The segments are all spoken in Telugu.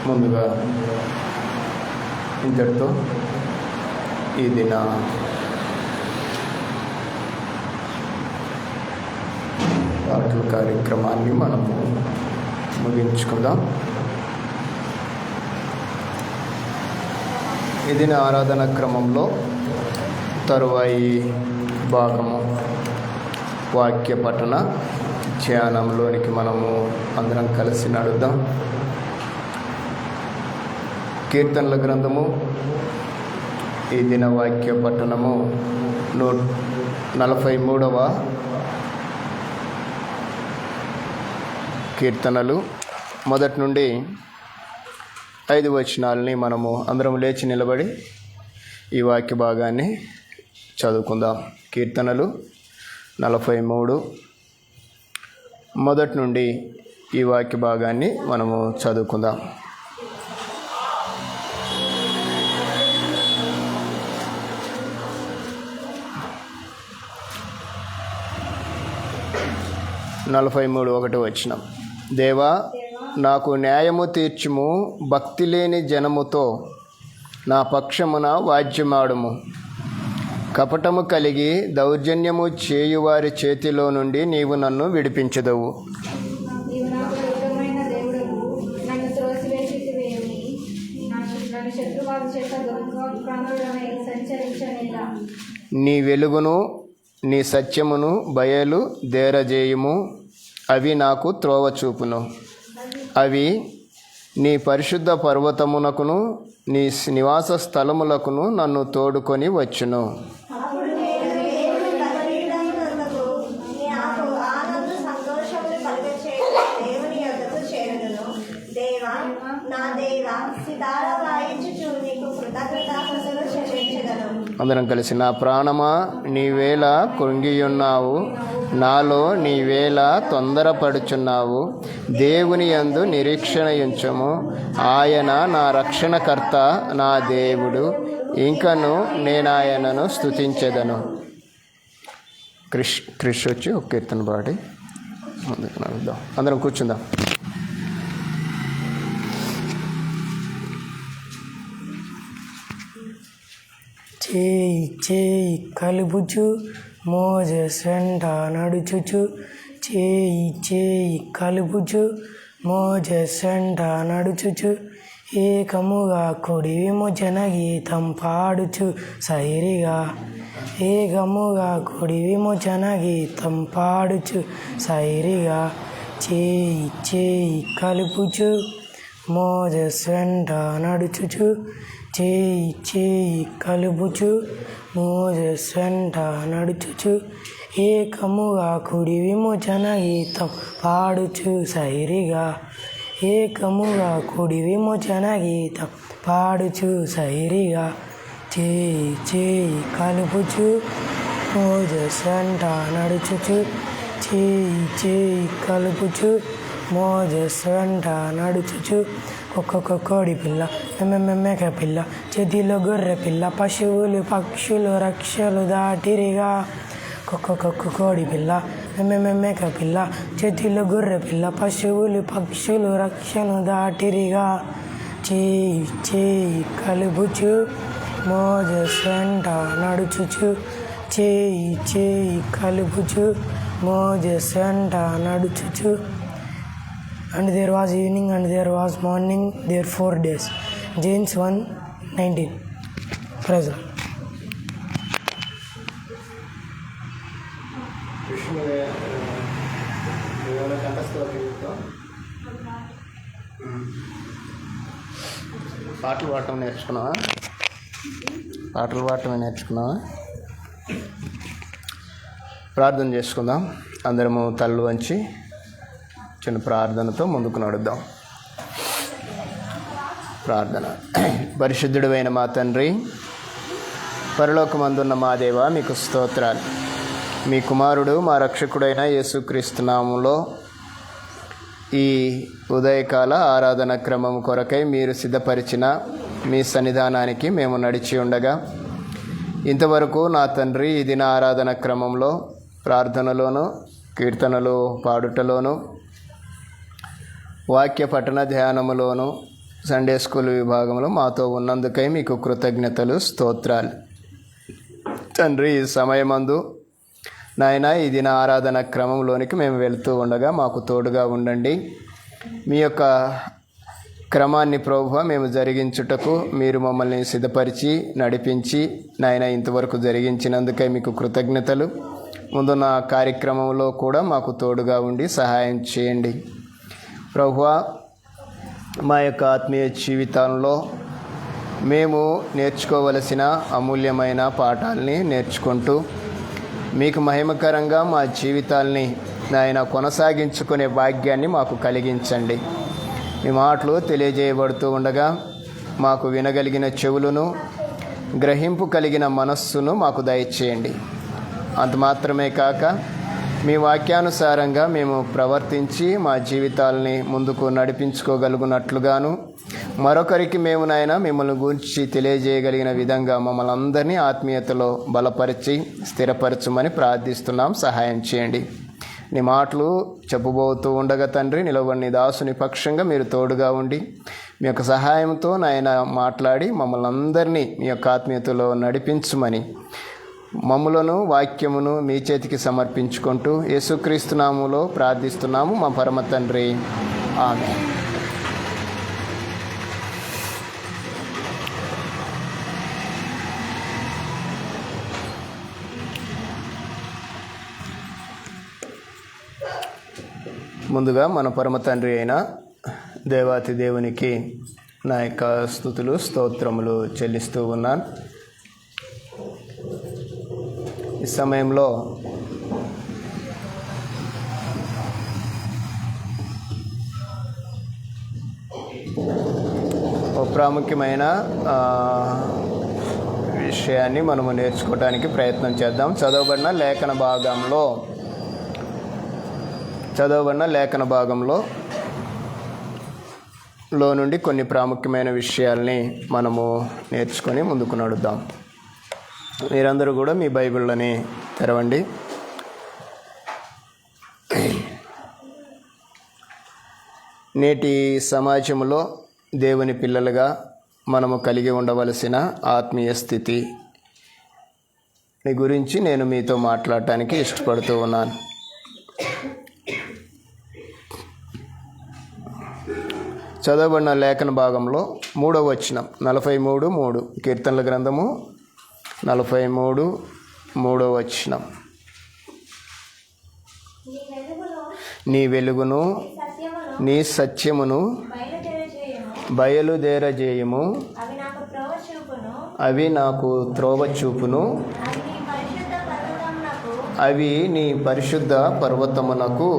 ముందుగా ఇంతటితో ఈ దిన పాటల కార్యక్రమాన్ని మనము ముగించుకుందాం. ఈ దిన ఆరాధన క్రమంలో తరువాయి భాగము వాక్య పఠన ధ్యానంలోనికి మనము అందరం కలిసి నడుద్దాం. కీర్తనల గ్రంథము ఈ దిన వాక్య పట్టణము 143వ కీర్తనలు మొదటి నుండి 5 వచనాలని మనము అందరం లేచి నిలబడి ఈ వాక్య భాగాన్ని చదువుకుందాం. కీర్తనలు 43 మొదటి నుండి ఈ వాక్య భాగాన్ని మనము చదువుకుందాం. నలభై 1 వచనం. దేవా, నాకు న్యాయము తీర్చుము, భక్తి లేని జనముతో నా పక్షమున వాద్యమాడుము. కపటము కలిగి దౌర్జన్యము చేయువారి చేతిలో నుండి నీవు నన్ను విడిపించదవు. నీ వెలుగును నీ సత్యమును బయలు దేరజేయుము. అవి నాకు త్రోవ చూపును. అవి నీ పరిశుద్ధ పర్వతమునకును నీ నివాస స్థలములకును నన్ను తోడుకొని వచ్చును. అందరం కలిసి, నా ప్రాణమా నీవేళ కృంగియున్నావు, నాలో నీవేళ తొందరపడుచున్నావు. దేవుని యందు నిరీక్షణ ఉంచుము. ఆయన నా రక్షణకర్త, నా దేవుడు, ఇంకను నేను ఆయనను స్తుతించెదను. క్రిష్ వచ్చి ఒక కీర్తన పాడి ముందుకు నడుద్దాం. అందరం కూర్చుందాం. చేయి చేయి కలుపుచు మోజెస్ వెంట నడుచుచు, చేయి చేయి కలుపుచు మోజెస్ వెంట నడుచుచు, ఏకముగా కుడి విమోచన గీతం పాడుచు సైరిగా. ఏకముగా కుడి విమోచన గీతం పాడుచు సైరిగా. చేయి చేయి కలుపుచు మోజెస్ వెంట నడుచుచు, చేయి చేయి కలుపుచు మోజెస్ వెంట నడుచుచు, ఏకముగా కుడి విమోచన గీతం పాడుచు సైరిగా. ఏకముగా కుడి విమోచన గీతం పాడుచు సైరిగా. చేయి చేయి కలుపుచు మోజెస్ వెంట నడుచుచు, చేయి చేయి కలుపుచు మోజెస్ వెంట నడుచుచు, ఒక్కొక్క కోడి పిల్ల, మేక పిల్ల, చేతిలో గొర్రె పిల్ల, పశువులు పక్షులు రక్షలు దాటిరిగా. ఒక్కొక్క కోడి పిల్ల, మేక పిల్ల, చేతిలో గొర్రె పిల్ల, పశువులు పక్షులు రక్షలు దాటిరిగా. చేయి చేయి కలుపుచు మోజెస్ వెంట నడుచుచు, చేయి చేయి కలుపుచు మోజెస్ వెంట నడుచుచు. And there was evening and there was morning, there 4 days. James 1:19. Praise God. పాటలు పాడటం నేర్చుకున్నావా? ప్రార్థన చేసుకుందాం. అందరము తల్లు వంచి చిన్న ప్రార్థనతో ముందుకు నడుద్దాం. ప్రార్థన. పరిశుద్ధుడైన మా తండ్రి, పరలోకమందున్న మా దేవ, మీకు స్తోత్రాలు. మీ కుమారుడు మా రక్షకుడైన యేసుక్రీస్తు నామములో ఈ ఉదయకాల ఆరాధన క్రమం కొరకై మీరు సిద్ధపరిచిన మీ సన్నిధానానికి మేము నడిచి ఉండగా ఇంతవరకు నా తండ్రి ఈ దిన ఆరాధన క్రమంలో ప్రార్థనలోను కీర్తనలు పాడుటలోను వాక్య పఠన ధ్యానములోను సండే స్కూల్ విభాగంలో మాతో ఉన్నందుకై మీకు కృతజ్ఞతలు, స్తోత్రాలు. తండ్రి, ఈ సమయమందు నాయన ఈ దిన ఆరాధన క్రమంలోనికి మేము వెళుతూ ఉండగా మాకు తోడుగా ఉండండి. మీ యొక్క క్రమాన్ని ప్రభువా మేము జరిగించుటకు మీరు మమ్మల్ని సిద్ధపరిచి నడిపించి నాయన ఇంతవరకు జరిగించినందుకై మీకు కృతజ్ఞతలు. ముందున్న కార్యక్రమంలో కూడా మాకు తోడుగా ఉండి సహాయం చేయండి ప్రభువా. మా యొక్క ఆత్మీయ జీవితంలో మేము నేర్చుకోవలసిన అమూల్యమైన పాఠాలని నేర్చుకుంటూ మీకు మహిమకరంగా మా జీవితాల్ని నాయన కొనసాగించుకునే భాగ్యాన్ని మాకు కలిగించండి. మీ మాటలు తెలియజేయబడుతూ ఉండగా మాకు వినగలిగిన చెవులను, గ్రహింపు కలిగిన మనస్సును మాకు దయచేయండి. అంత మాత్రమే కాక మీ వాక్యానుసారంగా మేము ప్రవర్తించి మా జీవితాలని ముందుకు నడిపించుకోగలుగునట్లుగాను మరొకరికి మేము నాయన మిమ్మల్ని గురించి తెలియజేయగలిగిన విధంగా మమ్మల్ని అందరినీ ఆత్మీయతలో బలపరిచి స్థిరపరచమని ప్రార్థిస్తున్నాం. సహాయం చేయండి. నీ మాటలు చెప్పబోతూ ఉండగా తండ్రి నిలబడిన దాసుని పక్షంగా మీరు తోడుగా ఉండి మీ యొక్క సహాయంతో నాయన మాట్లాడి మమ్మల్ని అందరినీ మీ యొక్క ఆత్మీయతలో నడిపించమని మమ్ములను వాక్యమును మీ చేతికి సమర్పించుకుంటూ యేసుక్రీస్తు నామములో ప్రార్థిస్తున్నాము మా పరమ తండ్రి, ఆమేన్. ముందుగా మన పరమ తండ్రి అయిన దేవాతి దేవునికి నా యొక్క స్తుతులు, స్తోత్రములు చెల్లిస్తూ ఉన్నాను. ఈ సమయంలో ఒక ప్రాముఖ్యమైన విషయాన్ని మనము నేర్చుకోవడానికి ప్రయత్నం చేద్దాం. చదవబడిన లేఖన భాగంలో నుండి కొన్ని ప్రాముఖ్యమైన విషయాల్ని మనము నేర్చుకొని ముందుకు నడుద్దాం. మీరందరూ కూడా మీ బైబిళ్ళని తెరవండి. నేటి సమాజంలో దేవుని పిల్లలుగా మనము కలిగి ఉండవలసిన ఆత్మీయ స్థితి గురించి నేను మీతో మాట్లాడటానికి ఇష్టపడుతూ ఉన్నాను. చదవబడిన లేఖన భాగంలో 3వ వచనం 43:3 కీర్తనల గ్రంథము 43:3 వచనం. నీ వెలుగును నీ సత్యమును బయలుదేరజేయము, అవి నాకు త్రోవ చూపును, అవి నీ పరిశుద్ధ పర్వతమునకు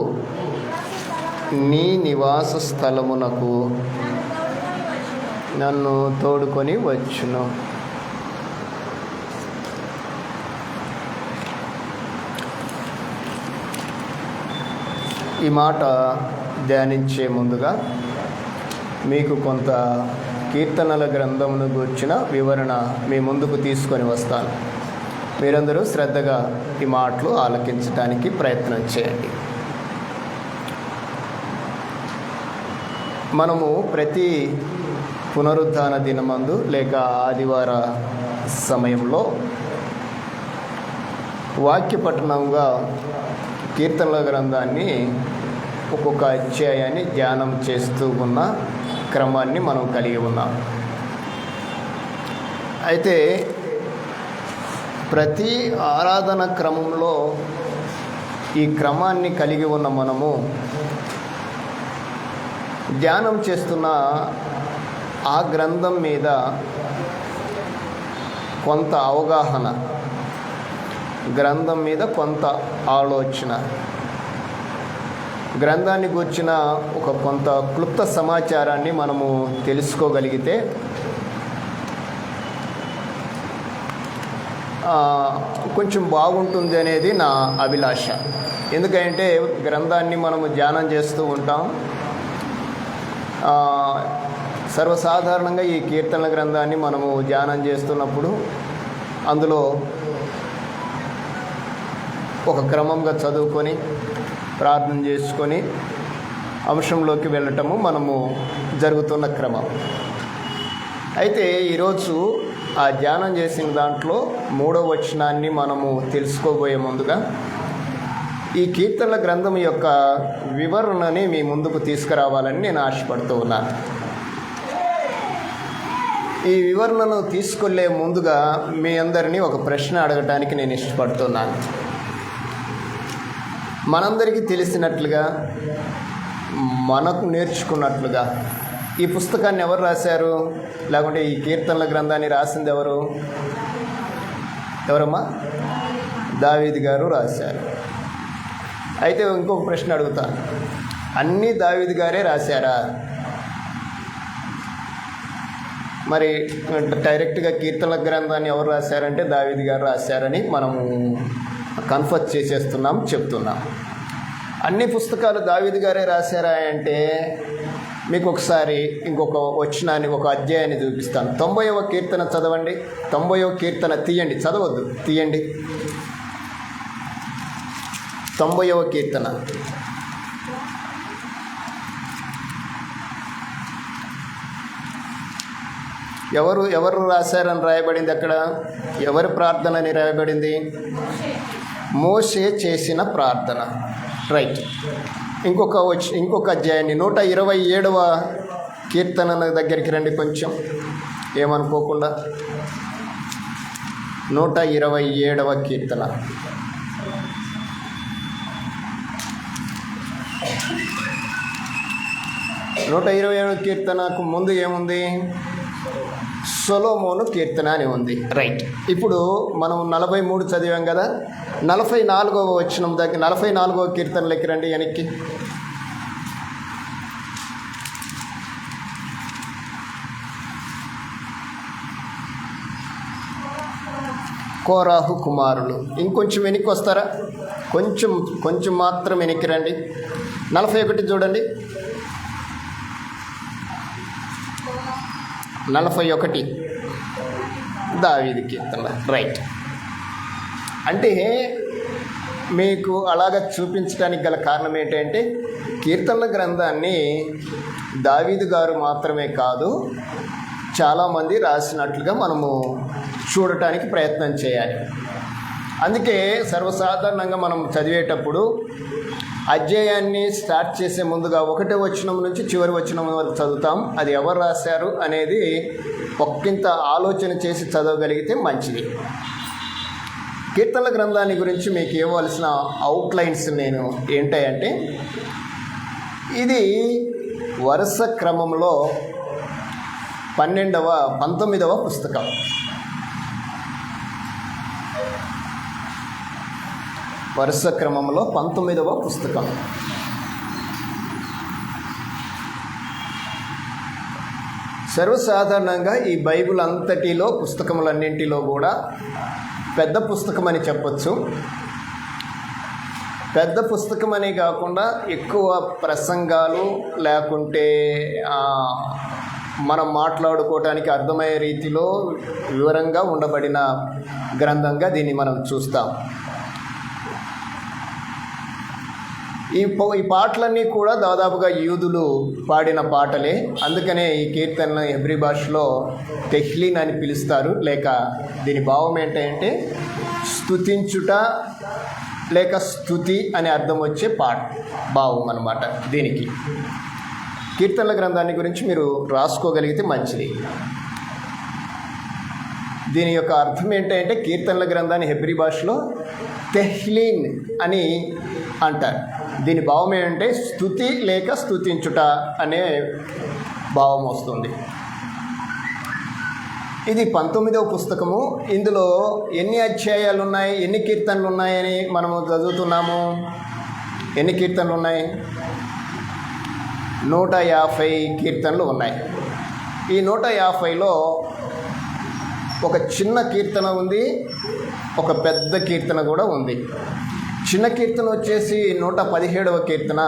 నీ నివాస స్థలమునకు నన్ను తోడుకొని వచ్చును. ఈ మాట ధ్యానించే ముందుగా మీకు కొంత కీర్తనల గ్రంథమును గూర్చిన వివరణ మీ ముందుకు తీసుకొని వస్తాను. మీరందరూ శ్రద్ధగా ఈ మాటలు ఆలకించడానికి ప్రయత్నం చేయండి. మనము ప్రతి పునరుద్ధాన దినమందు లేక ఆదివార సమయంలో వాక్య పఠనంగా కీర్తనల గ్రంథాన్ని ఒక్కొక్క అధ్యాయాన్ని ధ్యానం చేస్తూ ఉన్న క్రమాన్ని మనం కలిగి ఉన్నాం. అయితే ప్రతి ఆరాధన క్రమంలో ఈ క్రమాన్ని కలిగి ఉన్న మనము ధ్యానం చేస్తున్న ఆ గ్రంథం మీద కొంత అవగాహన, గ్రంథం మీద కొంత ఆలోచన, గ్రంథాన్ని గూర్చిన ఒక కొంత క్లుప్త సమాచారాన్ని మనము తెలుసుకోగలిగితే కొంచెం బాగుంటుంది అనేది నా అభిలాష. ఎందుకంటే గ్రంథాన్ని మనము ధ్యానం చేస్తూ ఉంటాం. సర్వసాధారణంగా ఈ కీర్తనల గ్రంథాన్ని మనము ధ్యానం చేస్తున్నప్పుడు అందులో ఒక క్రమంగా చదువుకొని ప్రార్థన చేసుకొని అంశంలోకి వెళ్ళటము మనము జరుగుతున్న క్రమం. అయితే ఈరోజు ఆ ధ్యానం చేసిన దాంట్లో 3వ వచనాన్ని మనము తెలుసుకోబోయే ముందుగా ఈ కీర్తనల గ్రంథం యొక్క వివరణని మీ ముందుకు తీసుకురావాలని నేను ఆశపడుతూ ఉన్నాను. ఈ వివరణను తీసుకెళ్లే ముందుగా మీ అందరినీ ఒక ప్రశ్న అడగటానికి నేను ఇష్టపడుతున్నాను. మనందరికీ తెలిసినట్లుగా, మనకు నేర్చుకున్నట్లుగా ఈ పుస్తకాన్ని ఎవరు రాశారు? లేకుంటే ఈ కీర్తనల గ్రంథాన్ని రాసింది ఎవరమ్మా? దావీదు గారు రాశారు. అయితే ఇంకొక ప్రశ్న అడుగుతాను, అన్నీ దావీదు గారే రాశారా? మరి డైరెక్ట్గా కీర్తనల గ్రంథాన్ని ఎవరు రాశారంటే దావీదు గారు రాశారని మనము కన్ఫర్మ్ చెప్తున్నాం. అన్ని పుస్తకాలు దావీదు గారే రాశారా అంటే మీకు ఒకసారి ఇంకొక వచనాన్ని, ఒక అధ్యాయాన్ని చూపిస్తాను. 90వ కీర్తన చదవండి. 90వ కీర్తన తీయండి, చదవద్దు, తీయండి. 90వ కీర్తన. ఎవరు రాశారని రాయబడింది అక్కడ? ఎవరి ప్రార్థన అని రాయబడింది? మోషే చేసిన ప్రార్థన. రైట్. ఇంకొక అధ్యాయాన్ని 127వ కీర్తన దగ్గరికి రండి కొంచెం, ఏమనుకోకుండా. 127వ కీర్తన. 127వ కీర్తనకు ముందు ఏముంది? సొలొమోను కీర్తన అని ఉంది. రైట్. ఇప్పుడు మనం 43 చదివాం కదా, 44వ వచనం దగ్గర 44వ కీర్తనలోకి రండి వెనక్కి. కోరాహు కుమారులు. ఇంకొంచెం వెనక్కి వస్తారా? కొంచెం మాత్రం వెనక్కి రండి. 41 చూడండి. 41 దావీదు కీర్తన. రైట్. అంటే మీకు అలాగ చూపించడానికి గల కారణం ఏంటంటే కీర్తనల గ్రంథాన్ని దావీదు గారు మాత్రమే కాదు, చాలామంది రాసినట్లుగా మనము చూడటానికి ప్రయత్నం చేయాలి. అందుకే సర్వసాధారణంగా మనం చదివేటప్పుడు అధ్యాయాన్ని స్టార్ట్ చేసే ముందుగా 1వ వచనం నుంచి చివరి వచనం వరకు చదువుతాం. అది ఎవరు రాశారు అనేది ఒక్కింత ఆలోచన చేసి చదవగలిగితే మంచిది. కీర్తనల గ్రంథాన్ని గురించి మీకు ఇవ్వవలసిన అవుట్లైన్స్ నేను ఏంటంటే, ఇది వరుస క్రమంలో 19వ పుస్తకం. వరుస క్రమంలో 19వ పుస్తకం. సర్వసాధారణంగా ఈ బైబిల్ అంతటిలో, పుస్తకములన్నింటిలో కూడా పెద్ద పుస్తకం అని చెప్పచ్చు. పెద్ద పుస్తకం అని కాకుండా ఎక్కువ ప్రసంగాలు లేకుంటే మనం మాట్లాడుకోవటానికి అర్థమయ్యే రీతిలో వివరంగా ఉండబడిన గ్రంథంగా దీన్ని మనం చూస్తాం. ఈ పాటలన్నీ కూడా దాదాపుగా యూదులు పాడిన పాటలే. అందుకనే ఈ కీర్తన హెబ్రీ భాషలో తెహ్లీన్ అని పిలుస్తారు. లేక దీని భావం ఏంటంటే స్తుతించుట లేక స్తుతి అనే అర్థం వచ్చే భావం అన్నమాట. దీనికి కీర్తనల గ్రంథాన్ని గురించి మీరు రాసుకోగలిగితే మంచిది. దీని యొక్క అర్థం ఏంటంటే కీర్తనల గ్రంథాన్ని హెబ్రీ భాషలో తెహ్లీన్ అని అంటారు. దీని భావం ఏంటంటే స్తుతి లేక స్తుతించుట అనే భావం వస్తుంది. ఇది 19వ పుస్తకము. ఇందులో ఎన్ని అధ్యాయాలు ఉన్నాయి, ఎన్ని కీర్తనలు ఉన్నాయని మనము చదువుతున్నాము. ఎన్ని కీర్తనలు ఉన్నాయి? 150 కీర్తనలు ఉన్నాయి. ఈ 150లో ఒక చిన్న కీర్తన ఉంది, ఒక పెద్ద కీర్తన కూడా ఉంది. చిన్న కీర్తన వచ్చేసి 117వ కీర్తన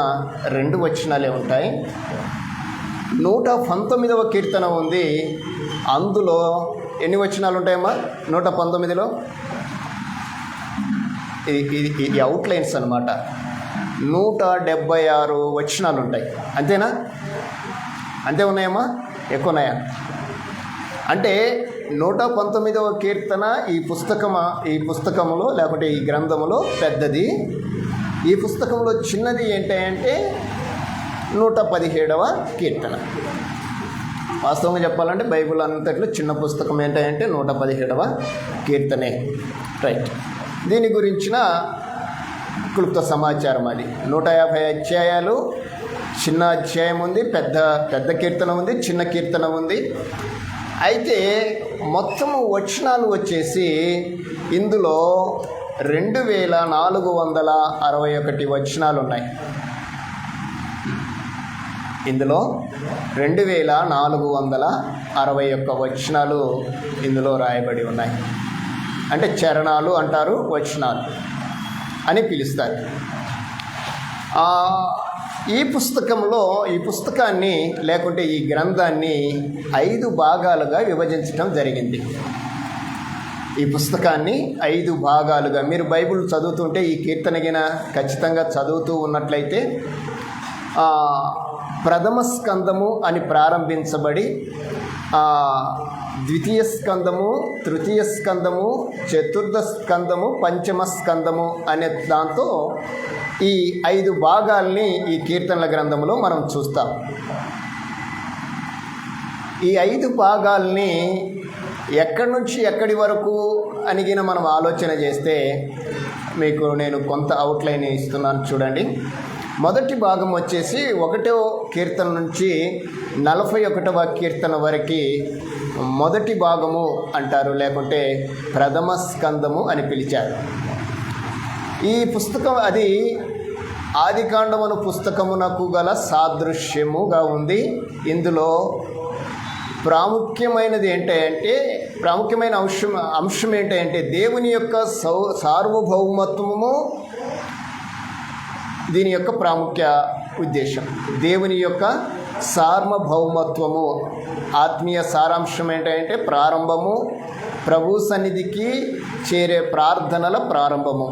2 వచనాలే ఉంటాయి. 119వ కీర్తన ఉంది, అందులో ఎన్ని వచనాలు ఉంటాయమ్మా? 119లో ఇది అవుట్లైన్స్ అన్నమాట. 176 వచనాలు ఉంటాయి. అంతేనా? అంతే ఉన్నాయమ్మా? ఎక్కువ ఉన్నాయా? అంటే 119వ కీర్తన ఈ పుస్తకంలో లేకపోతే ఈ గ్రంథంలో పెద్దది. ఈ పుస్తకంలో చిన్నది ఏంటంటే 117వ కీర్తన. వాస్తవంగా చెప్పాలంటే బైబిల్ అంతట్లో చిన్న పుస్తకం ఏంటంటే 117వ కీర్తనే. రైట్. దీని గురించిన క్లుప్త సమాచారం అది. 150 అధ్యాయాలు, చిన్న అధ్యాయం ఉంది, పెద్ద కీర్తన ఉంది, చిన్న కీర్తన ఉంది. అయితే మొత్తము వచనాలు వచ్చేసి ఇందులో 2461 వచనాలు ఉన్నాయి. ఇందులో 2461 వచనాలు ఇందులో రాయబడి ఉన్నాయి. అంటే చరణాలు అంటారు, వచనాలు అని పిలుస్తారు. ఈ పుస్తకాన్ని లేకుంటే ఈ గ్రంథాన్ని 5 భాగాలుగా విభజించడం జరిగింది. ఈ పుస్తకాన్ని 5 భాగాలుగా, మీరు బైబిల్ చదువుతుంటే ఈ కీర్తనగిన ఖచ్చితంగా చదువుతూ ఉన్నట్లయితే ప్రథమ స్కందము అని ప్రారంభించబడి ద్వితీయ స్కందము, తృతీయ స్కందము, చతుర్థ స్కందము, పంచమ స్కందము అనే దాంతో ఈ 5 భాగాల్ని ఈ కీర్తనల గ్రంథంలో మనం చూస్తాం. ఈ 5 భాగాల్ని ఎక్కడి నుంచి ఎక్కడి వరకు అనిగిన మనం ఆలోచన చేస్తే మీకు నేను కొంత అవుట్లైన్ ఇస్తున్నాను, చూడండి. మొదటి భాగం వచ్చేసి 1వ కీర్తన నుంచి 41వ కీర్తన వరకు మొదటి భాగము అంటారు, లేకుంటే ప్రథమ స్కందము అని పిలిచారు. ఈ పుస్తకం అది ఆదికాండమును పుస్తకమునకు గల సాదృశ్యముగా ఉంది. ఇందులో ప్రాముఖ్యమైన అంశం ఏంటంటే దేవుని యొక్క సార్వభౌమత్వము దీని యొక్క ప్రాముఖ్య ఉద్దేశం. దేవుని యొక్క సార్వభౌమత్వము, ఆత్మీయ సారాంశం ఏంటంటే ప్రారంభము, ప్రభు సన్నిధికి చేరే ప్రార్థనల ప్రారంభము.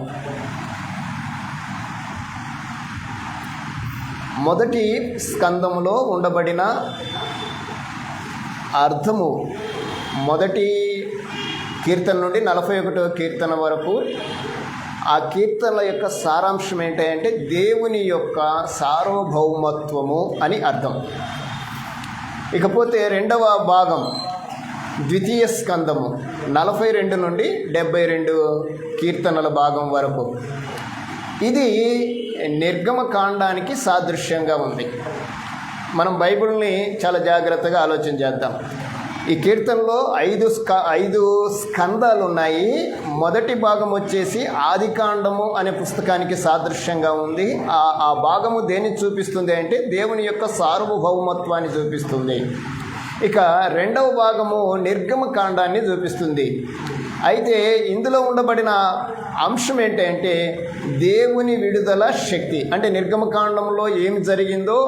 మొదటి స్కందములో ఉండబడిన అర్థము మొదటి కీర్తన నుండి 41వ కీర్తన వరకు ఆ కీర్తనల యొక్క సారాంశం ఏంటంటే దేవుని యొక్క సార్వభౌమత్వము అని అర్థం. ఇకపోతే 2వ భాగం ద్వితీయ స్కందము 42 నుండి 72 కీర్తనల భాగం వరకు, ఇది నిర్గమకాండానికి సాదృశ్యంగా ఉంది. మనం బైబిల్ని చాలా జాగ్రత్తగా ఆలోచన చేద్దాం. ఈ కీర్తనలో 5 స్కందాలు ఉన్నాయి. మొదటి భాగం వచ్చేసి ఆదికాండము అనే పుస్తకానికి సాదృశ్యంగా ఉంది. ఆ భాగము దేన్ని చూపిస్తుంది అంటే దేవుని యొక్క సార్వభౌమత్వాన్ని చూపిస్తుంది. ఇక 2వ భాగము నిర్గమకాండాన్ని చూపిస్తుంది. అయితే ఇందులో ఉండబడిన అంశం ఏంటంటే దేవుని విడుదల శక్తి. అంటే నిర్గమకాండంలో ఏమి జరిగిందో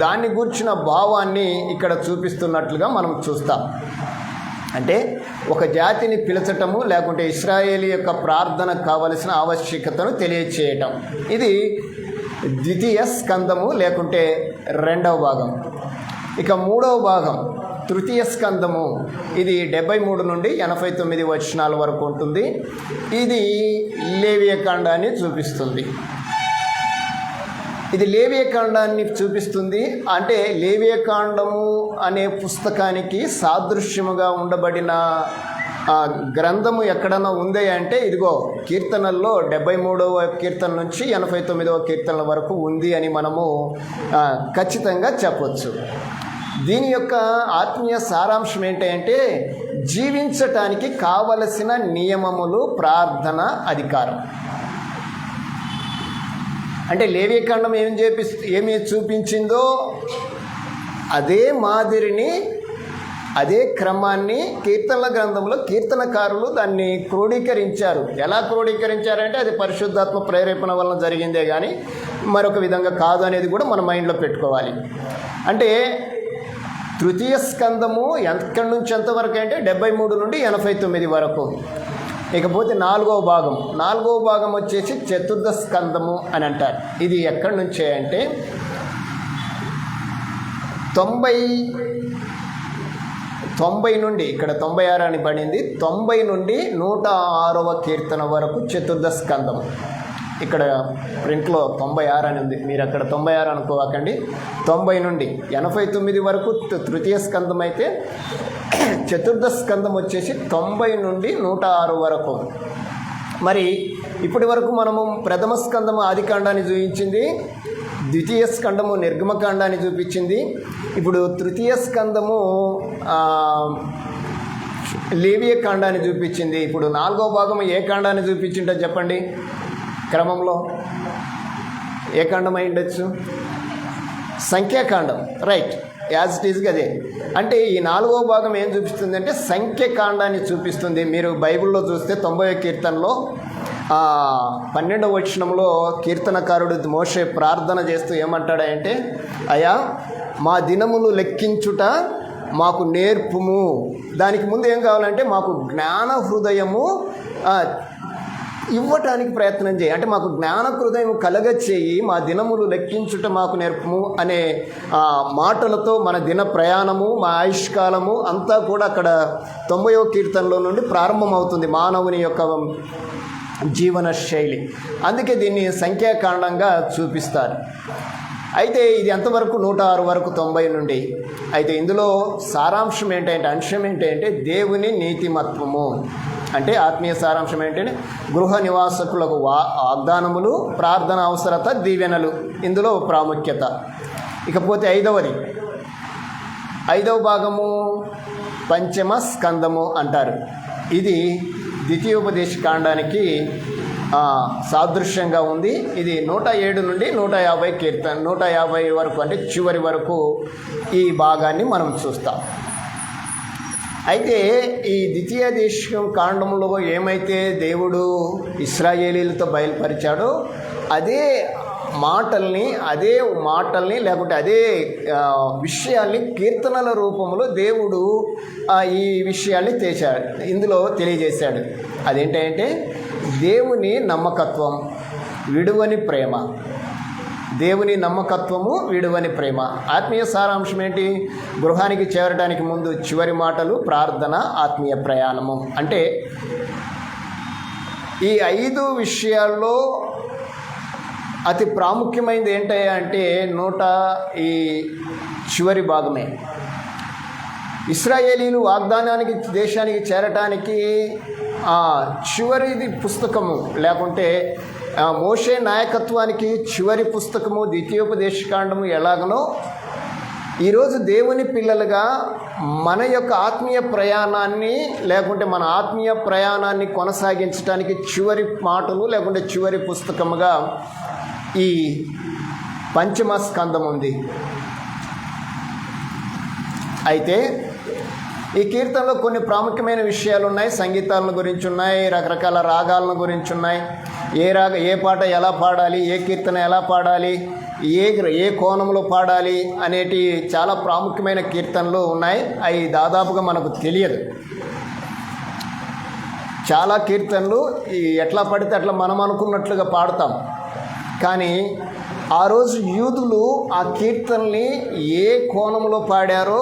దాన్ని గూర్చిన భావాన్ని ఇక్కడ చూపిస్తున్నట్లుగా మనం చూస్తాం. అంటే ఒక జాతిని పిలచటము, లేకుంటే ఇశ్రాయేలు యొక్క ప్రార్థనకు కావలసిన ఆవశ్యకతను తెలియచేయటం. ఇది ద్వితీయ స్కందము లేకుంటే 2వ భాగం. ఇక 3వ భాగం తృతీయ స్కందము, ఇది 73 నుండి 89 వచనాల వరకు ఉంటుంది. ఇది లేవియకాండాన్ని చూపిస్తుంది. ఇది లేవియకాండాన్ని చూపిస్తుంది. అంటే లేవియకాండము అనే పుస్తకానికి సాదృశ్యముగా ఉండబడిన గ్రంథము ఎక్కడన్నా ఉంది అంటే ఇదిగో కీర్తనల్లో 73వ కీర్తన నుంచి 89వ కీర్తనల వరకు ఉంది అని మనము ఖచ్చితంగా చెప్పవచ్చు. దీని యొక్క ఆత్మీయ సారాంశం ఏంటంటే జీవించటానికి కావలసిన నియమములు, ప్రార్థన, అధికారం. అంటే లేవియకాండం ఏమి చూపించిందో అదే మాదిరిని అదే క్రమాన్ని కీర్తనల గ్రంథంలో కీర్తనకారులు దాన్ని క్రోడీకరించారు. ఎలా క్రోడీకరించారంటే అది పరిశుద్ధాత్మ ప్రేరేపణ వలన జరిగిందే కానీ మరొక విధంగా కాదు అనేది కూడా మన మైండ్లో పెట్టుకోవాలి. అంటే తృతీయ స్కందము ఎక్కడి నుంచి ఎంతవరకు అంటే 73 నుండి 89 వరకు. ఇకపోతే నాలుగవ భాగం వచ్చేసి చతుర్థ స్కందము అని అంటారు. ఇది ఎక్కడి నుంచే అంటే 90 నుండి, ఇక్కడ 96 అని పడింది, 90 నుండి 106వ కీర్తన వరకు చతుర్థ స్కందం. ఇక్కడ ప్రింట్లో 96 అని ఉంది, మీరు అక్కడ 96 అనుకోకండి. 90 నుండి 89 వరకు తృతీయ స్కందం అయితే చతుర్థ స్కందం వచ్చేసి 90 నుండి 106 వరకు. మరి ఇప్పటి వరకు మనము ప్రథమ స్కందము ఆదికాండాన్ని చూపించింది, ద్వితీయ స్కందము నిర్గమకాండాన్ని చూపించింది. ఇప్పుడు తృతీయ స్కందము లేవియ కాండాన్ని చూపించింది. ఇప్పుడు 4వ భాగం ఏ కాండాన్ని చూపించింటో చెప్పండి క్రమంలో. ఏ కాండం అయి ఉండొచ్చు? సంఖ్యాకాండం. రైట్, యాజ్ ఇట్ ఈజ్గా అదే. అంటే ఈ 4వ భాగం ఏం చూపిస్తుంది అంటే సంఖ్యాకాండాన్ని చూపిస్తుంది. మీరు బైబిల్లో చూస్తే 90వ కీర్తనలో 12వ వచనంలో కీర్తనకారుడు మోషే ప్రార్థన చేస్తూ ఏమంటాడంటే, అయ్యా మా దినములు లెక్కించుట మాకు నేర్పుము. దానికి ముందు ఏం కావాలంటే మాకు జ్ఞాన హృదయము ఇవ్వటానికి ప్రయత్నం చేయి, అంటే మాకు జ్ఞాన హృదయం కలగచేయి, మా దినములు లెక్కించుట మాకు నేర్పుము అనే మాటలతో మన దిన ప్రయాణము, మా ఆయుష్కాలము అంతా కూడా అక్కడ 90వ కీర్తనలో నుండి ప్రారంభమవుతుంది, మానవుని యొక్క జీవన శైలి. అందుకే దీన్ని సంఖ్యాకాండంగా చూపిస్తారు. అయితే ఇది ఎంతవరకు 106 వరకు 90 నుండి. అయితే ఇందులో సారాంశం ఏంటంటే, అంశం ఏంటంటే దేవుని నీతిమత్వము. అంటే ఆత్మీయ సారాంశం ఏంటంటే గృహ నివాసకులకు వాగ్దానములు, ప్రార్థన అవసరత, దీవెనలు ఇందులో ప్రాముఖ్యత. ఇకపోతే 5వ భాగము పంచమ స్కందము అంటారు. ఇది ద్వితీయోపదేశ కాండానికి సాదృశ్యంగా ఉంది. ఇది 107 నుండి 150 కీర్తన, 150 వరకు అంటే చివరి వరకు ఈ భాగాన్ని మనం చూస్తాం. అయితే ఈ ద్వితీయ దేశం కాండంలో ఏమైతే దేవుడు ఇశ్రాయేలీలతో బయలుపరిచాడో అదే మాటల్ని లేకుంటే అదే విషయాల్ని కీర్తనల రూపంలో దేవుడు ఈ విషయాల్ని ఇందులో తెలియజేశాడు. అదేంటంటే దేవుని నమ్మకత్వం, విడువని ప్రేమ. దేవుని నమ్మకత్వము, విడువని ప్రేమ. ఆత్మీయ సారాంశం ఏంటి? గృహానికి చేరడానికి ముందు చివరి మాటలు, ప్రార్థన, ఆత్మీయ ప్రయాణము. అంటే ఈ 5 విషయాల్లో అతి ప్రాముఖ్యమైనది ఏంటంటే ఈ చివరి భాగమే. ఇశ్రాయేలీలు వాగ్దానానికి దేశానికి చేరటానికి చివరిది పుస్తకము, లేకుంటే మోషే నాయకత్వానికి చివరి పుస్తకము ద్వితీయోపదేశకాండము ఎలాగనో ఈరోజు దేవుని పిల్లలుగా మన యొక్క ఆత్మీయ ప్రయాణాన్ని లేకుంటే మన ఆత్మీయ ప్రయాణాన్ని కొనసాగించడానికి చివరి మాటలు లేకుంటే చివరి పుస్తకముగా ఈ పంచమ స్కందం ఉంది. అయితే ఈ కీర్తనలో కొన్ని ప్రాముఖ్యమైన విషయాలు ఉన్నాయి. సంగీతాలను గురించి ఉన్నాయి, రకరకాల రాగాలను గురించి ఉన్నాయి. ఏ పాట ఎలా పాడాలి, ఏ కీర్తన ఎలా పాడాలి, ఏ కోణంలో పాడాలి అనేటి చాలా ప్రాముఖ్యమైన కీర్తనలు ఉన్నాయి. అవి దాదాపుగా మనకు తెలియదు. చాలా కీర్తనలు ఎట్లా పడితే అట్లా మనం అనుకున్నట్లుగా పాడతాం. కానీ ఆ రోజు యూదులు ఆ కీర్తనల్ని ఏ కోణంలో పాడారో,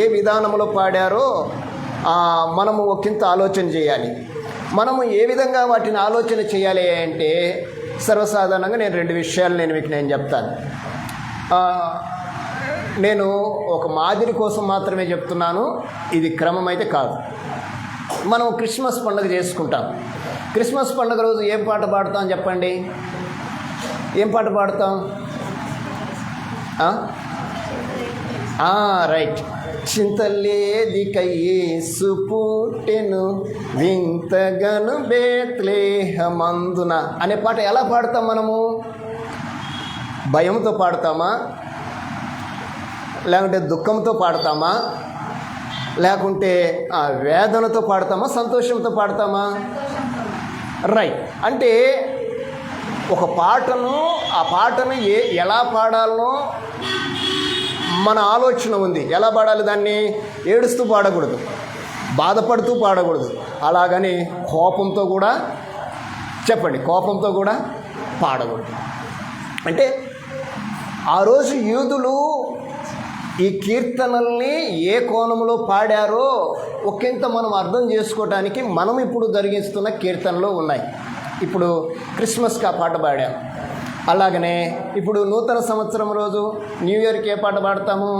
ఏ విధానంలో పాడారో మనము ఒకంత ఆలోచన చేయాలి. మనము ఏ విధంగా వాటిని ఆలోచన చేయాలి అంటే సర్వసాధారణంగా నేను 2 విషయాలు మీకు చెప్తాను. నేను ఒక మాదిరి కోసం మాత్రమే చెప్తున్నాను, ఇది క్రమం అయితే కాదు. మనం క్రిస్మస్ పండుగ చేసుకుంటాం. క్రిస్మస్ పండుగ రోజు ఏం పాట పాడతాం చెప్పండి? ఏం పాట పాడతాం? రైట్, చింతలేదిక యేసు పుట్టెను వింతగను బేత్లెహేమందున అనే పాట ఎలా పాడతాం మనము? భయంతో పాడతామా, లేకుంటే దుఃఖంతో పాడతామా, లేకుంటే వేదనతో పాడతామా, సంతోషంతో పాడతామా? రైట్. అంటే ఒక పాటను, ఆ పాటను ఎలా పాడాలనో మన ఆలోచన ఉంది. ఎలా పాడాలి దాన్ని? ఏడుస్తూ పాడకూడదు, బాధపడుతూ పాడకూడదు, అలాగని కోపంతో కూడా, చెప్పండి, కోపంతో కూడా పాడకూడదు. అంటే ఆ రోజు యూదులు ఈ కీర్తనల్ని ఏ కోణంలో పాడారో ఒకంత మనం అర్థం చేసుకోవడానికి మనం ఇప్పుడు జరిగిస్తున్న కీర్తనలు ఉన్నాయి. ఇప్పుడు క్రిస్మస్కి ఆ పాట పాడాం. అలాగనే ఇప్పుడు నూతన సంవత్సరం రోజు న్యూ ఇయర్కి ఏ పాట పాడతాము?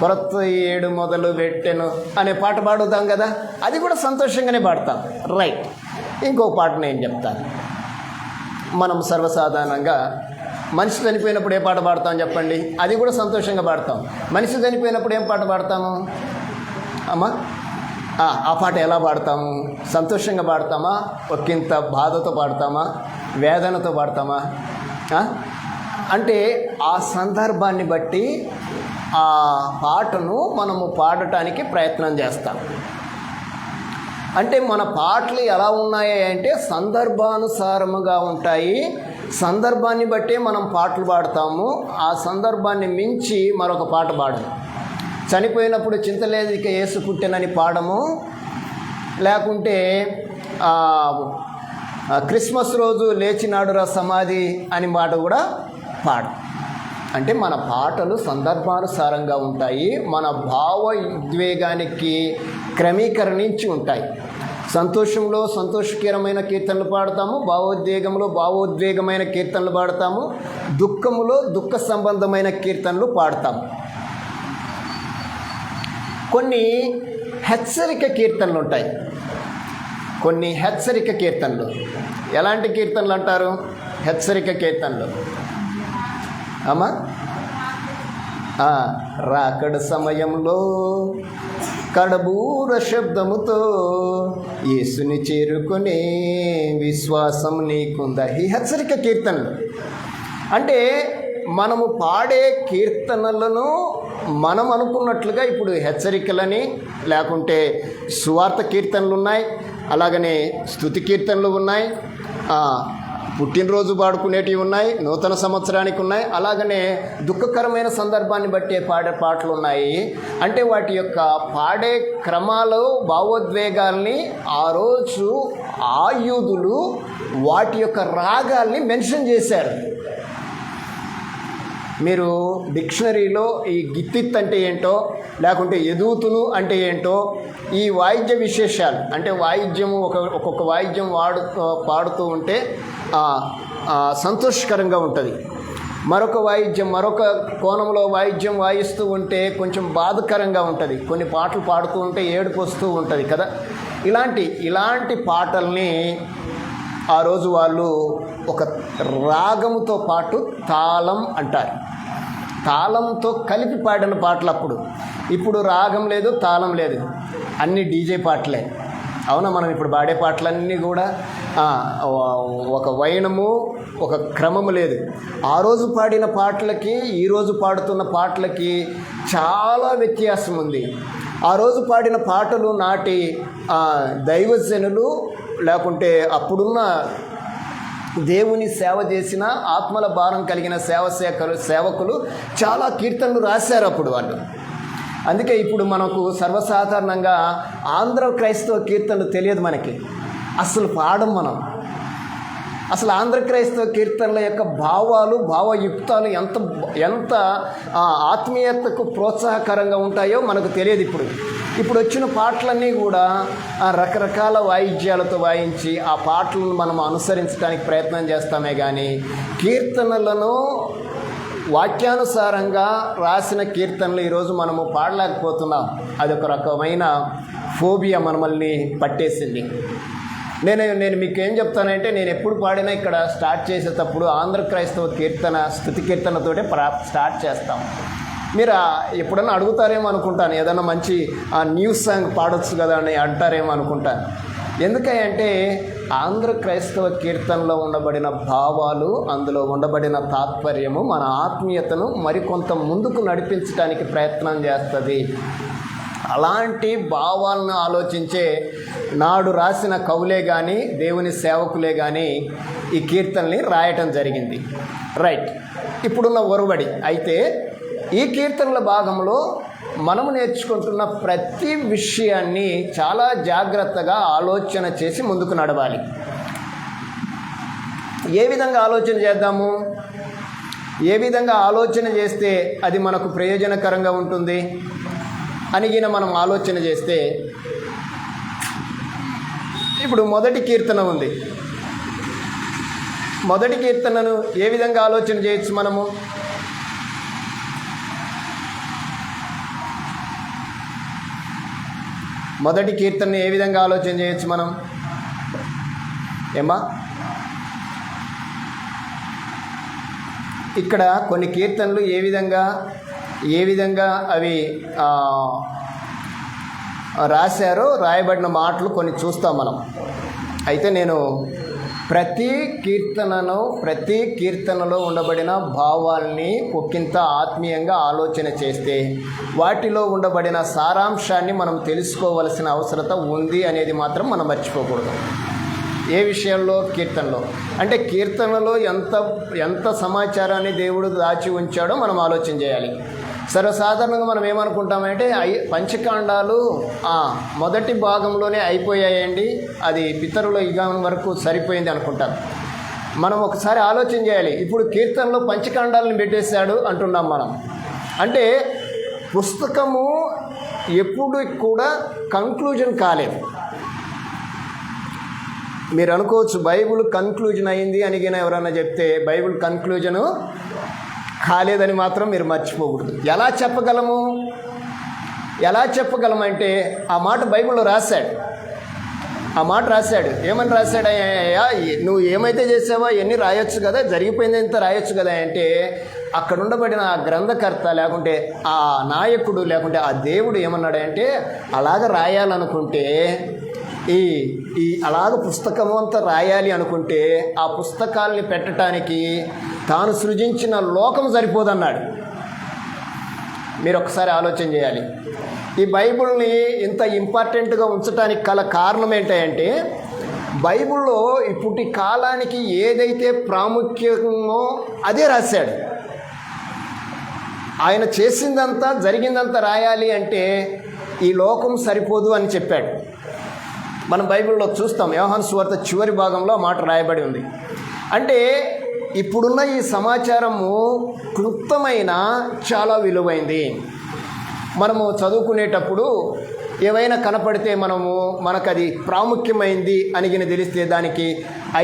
కొత్త ఏడు మొదలు పెట్టెను అనే పాట పాడుతాం కదా, అది కూడా సంతోషంగానే పాడతాం. రైట్. ఇంకో పాట నేను చెప్తాను. మనం సర్వసాధారణంగా మనిషి చనిపోయినప్పుడు ఏ పాట పాడతాం చెప్పండి? అది కూడా సంతోషంగా పాడతాం. మనిషి చనిపోయినప్పుడు ఏం పాట పాడతాము అమ్మా? ఆ పాట ఎలా పాడతాము? సంతోషంగా పాడతామా, ఒకంత బాధతో పాడతామా, వేదనతో పాడతామా? అంటే ఆ సందర్భాన్ని బట్టి ఆ పాటను మనము పాడటానికి ప్రయత్నం చేస్తాం. అంటే మన పాటలు ఎలా ఉన్నాయి అంటే సందర్భానుసారముగా ఉంటాయి. సందర్భాన్ని బట్టే మనం పాటలు పాడతాము. ఆ సందర్భాన్ని మించి మరొక పాట పాడము. చనిపోయినప్పుడు చింతలేదు ఇక యేసు పుట్టెనని పాడము, లేకుంటే క్రిస్మస్ రోజు లేచినాడురా సమాధి అని మాట కూడా పాడు. అంటే మన పాటలు సందర్భానుసారంగా ఉంటాయి, మన భావోద్వేగానికి క్రమీకరించి ఉంటాయి. సంతోషంలో సంతోషకరమైన కీర్తనలు పాడతాము, భావోద్వేగంలో భావోద్వేగమైన కీర్తనలు పాడతాము, దుఃఖములో దుఃఖ సంబంధమైన కీర్తనలు పాడతాము. కొన్ని హెచ్చరిక కీర్తనలు ఉంటాయి. కొన్ని హెచ్చరిక కీర్తనలు. ఎలాంటి కీర్తనలు అంటారు? హెచ్చరిక కీర్తనలు. అమ్మా, రాకడ సమయంలో కడబూర శబ్దముతో యేసుని చేరుకునే విశ్వాసం నీకుందా? ఈ హెచ్చరిక కీర్తనలు. అంటే మనము పాడే కీర్తనలను మనం అనుకున్నట్లుగా ఇప్పుడు హెచ్చరికలని, లేకుంటే సువార్త కీర్తనలు ఉన్నాయి, అలాగనే స్తుతి కీర్తనలు ఉన్నాయి, పుట్టినరోజు పాడుకునేటివి ఉన్నాయి, నూతన సంవత్సరానికి ఉన్నాయి, అలాగనే దుఃఖకరమైన సందర్భాన్ని బట్టే పాడే పాటలు ఉన్నాయి. అంటే వాటి యొక్క పాడే క్రమాలు, భావోద్వేగాల్ని ఆ రోజు ఆ యూదులు వాటి యొక్క రాగాల్ని మెన్షన్ చేశారు. మీరు డిక్షనరీలో ఈ గిత్తిత్ అంటే ఏంటో, లేకుంటే ఎదుగుతును అంటే ఏంటో, ఈ వాయిద్య విశేషాలు అంటే వాయిద్యము ఒక్కొక్క వాయిద్యం పాడుతూ ఉంటే సంతోషకరంగా ఉంటుంది. మరొక వాయిద్యం మరొక కోణంలో వాయిద్యం వాయిస్తూ ఉంటే కొంచెం బాధకరంగా ఉంటుంది. కొన్ని పాటలు పాడుతూ ఉంటే ఏడుపు వస్తూ ఉంటుంది కదా. ఇలాంటి పాటల్ని ఆ రోజు వాళ్ళు ఒక రాగముతో పాటు తాళం అంటారు. తాళంతో కలిపి పాడిన పాటలు అప్పుడు. ఇప్పుడు రాగం లేదు, తాళం లేదు, అన్నీ డీజే పాటలే. అవునా? మనం ఇప్పుడు పాడే పాటలన్నీ కూడా ఒక వైనము, ఒక క్రమము లేదు. ఆ రోజు పాడిన పాటలకి ఈరోజు పాడుతున్న పాటలకి చాలా వ్యత్యాసం ఉంది. ఆ రోజు పాడిన పాటలు నాటి దైవజనులు, లేకుంటే అప్పుడున్న దేవుని సేవ చేసిన ఆత్మల భారం కలిగిన సేవకులు చాలా కీర్తనలు రాశారు అప్పుడు వాళ్ళు. అందుకే ఇప్పుడు మనకు సర్వసాధారణంగా ఆంధ్ర క్రైస్తవ కీర్తనలు తెలియదు మనకి, అసలు పాడం మనం. అసలు ఆంధ్ర క్రైస్తవ కీర్తనల యొక్క భావాలు, భావయుక్తాలు ఎంత ఆత్మీయతకు ప్రోత్సాహకరంగా ఉంటాయో మనకు తెలియదు. ఇప్పుడు వచ్చిన పాటలన్నీ కూడా రకరకాల వాయిద్యాలతో వాయించి ఆ పాటలను మనం అనుసరించడానికి ప్రయత్నం చేస్తామే కానీ కీర్తనలను వాక్యానుసారంగా రాసిన కీర్తనలు ఈరోజు మనము పాడలేకపోతున్నాం. అదొక రకమైన ఫోబియా మనల్ని పట్టేసింది. నేను మీకు ఏం చెప్తానంటే, నేను ఎప్పుడు పాడినా ఇక్కడ స్టార్ట్ చేసేటప్పుడు ఆంధ్ర క్రైస్తవ కీర్తన, స్తుతి కీర్తనతోటే స్టార్ట్ చేస్తాం. మీరు ఎప్పుడన్నా అడుగుతారేమో అనుకుంటాను, ఏదన్నా మంచి న్యూస్ సాంగ్ పాడొచ్చు కదా అని అంటారేమో అనుకుంటాను. ఎందుకంటే ఆంధ్ర క్రైస్తవ కీర్తనలో ఉండబడిన భావాలు, అందులో ఉండబడిన తాత్పర్యము మన ఆత్మీయతను మరికొంత ముందుకు నడిపించడానికి ప్రయత్నం చేస్తుంది. అలాంటి భావాలను ఆలోచించే నాడు రాసిన కవులే కానీ దేవుని సేవకులే కానీ ఈ కీర్తనని రాయటం జరిగింది. రైట్, ఇప్పుడున్న ఒరవడి అయితే ఈ కీర్తనల భాగంలో మనము నేర్చుకుంటున్న ప్రతి విషయాన్ని చాలా జాగ్రత్తగా ఆలోచన చేసి ముందుకు నడవాలి. ఏ విధంగా ఆలోచన చేద్దాము? ఏ విధంగా ఆలోచన చేస్తే అది మనకు ప్రయోజనకరంగా ఉంటుంది అనిగిన మనం ఆలోచన చేస్తే, ఇప్పుడు మొదటి కీర్తన ఉంది. మొదటి కీర్తనను ఏ విధంగా ఆలోచన చేయొచ్చు మనము? మొదటి కీర్తనను ఏ విధంగా ఆలోచన చేయొచ్చు మనం? ఏమా, ఇక్కడ కొన్ని కీర్తనలు ఏ విధంగా అవి రాశారో, రాయబడిన మాటలు కొన్ని చూస్తాం మనం. అయితే నేను ప్రతి కీర్తనలో ఉండబడిన భావాల్ని ఒకంత ఆత్మీయంగా ఆలోచన చేస్తే వాటిలో ఉండబడిన సారాంశాన్ని మనం తెలుసుకోవలసిన అవసరత ఉంది అనేది మాత్రం మనం మర్చిపోకూడదు. ఏ విషయంలో? కీర్తనలో. అంటే కీర్తనలో ఎంత సమాచారాన్ని దేవుడు దాచి ఉంచాడో మనం ఆలోచన చేయాలి. సర్వసాధారణంగా మనం ఏమనుకుంటామంటే పంచకాండాలు మొదటి భాగంలోనే అయిపోయాయండి, అది పితరుల యుగం వరకు సరిపోయింది అనుకుంటాం. మనం ఒకసారి ఆలోచన చేయాలి. ఇప్పుడు కీర్తనలో పంచకాండాలను పెట్టేశాడు అంటున్నాం మనం. అంటే పుస్తకము ఎప్పుడు కూడా కంక్లూజన్ కాలేదు. మీరు అనుకోవచ్చు బైబిల్ కన్క్లూజన్ అయింది అని ఎవరైనా చెప్తే, బైబిల్ కన్క్లూజను కాలేదని మాత్రం మీరు మర్చిపోకూడదు. ఎలా చెప్పగలమంటే ఆ మాట బైబిల్లో రాశాడు. ఏమని రాశాడు? నువ్వు ఏమైతే చేసావో ఎన్ని రాయొచ్చు కదా, జరిగిపోయింది ఎంత రాయొచ్చు కదా అంటే, అక్కడ ఉండబడిన ఆ గ్రంథకర్త లేకుంటే ఆ నాయకుడు లేకుంటే ఆ దేవుడు ఏమన్నాడంటే, అలాగ రాయాలనుకుంటే అలాగ పుస్తకము అంతా రాయాలి అనుకుంటే ఆ పుస్తకాల్ని పెట్టడానికి తాను సృజించిన లోకం సరిపోదన్నాడు. మీరు ఒకసారి ఆలోచన చేయాలి. ఈ బైబిల్ని ఇంత ఇంపార్టెంట్గా ఉంచడానికి గల కారణం ఏంటంటే, బైబిల్లో ఇప్పటి కాలానికి ఏదైతే ప్రాముఖ్యమో అదే రాశాడు. ఆయన చేసిందంతా జరిగిందంతా రాయాలి అంటే ఈ లోకం సరిపోదు అని చెప్పాడు. మనం బైబిల్లో చూస్తాం, యోహాను సువార్త చివరి భాగంలో మాట రాయబడి ఉంది. అంటే ఇప్పుడున్న ఈ సమాచారము క్లుప్తమైన చాలా విలువైంది. మనము చదువుకునేటప్పుడు ఏవైనా కనపడితే మనకు అది ప్రాముఖ్యమైంది అని తెలిస్తే దానికి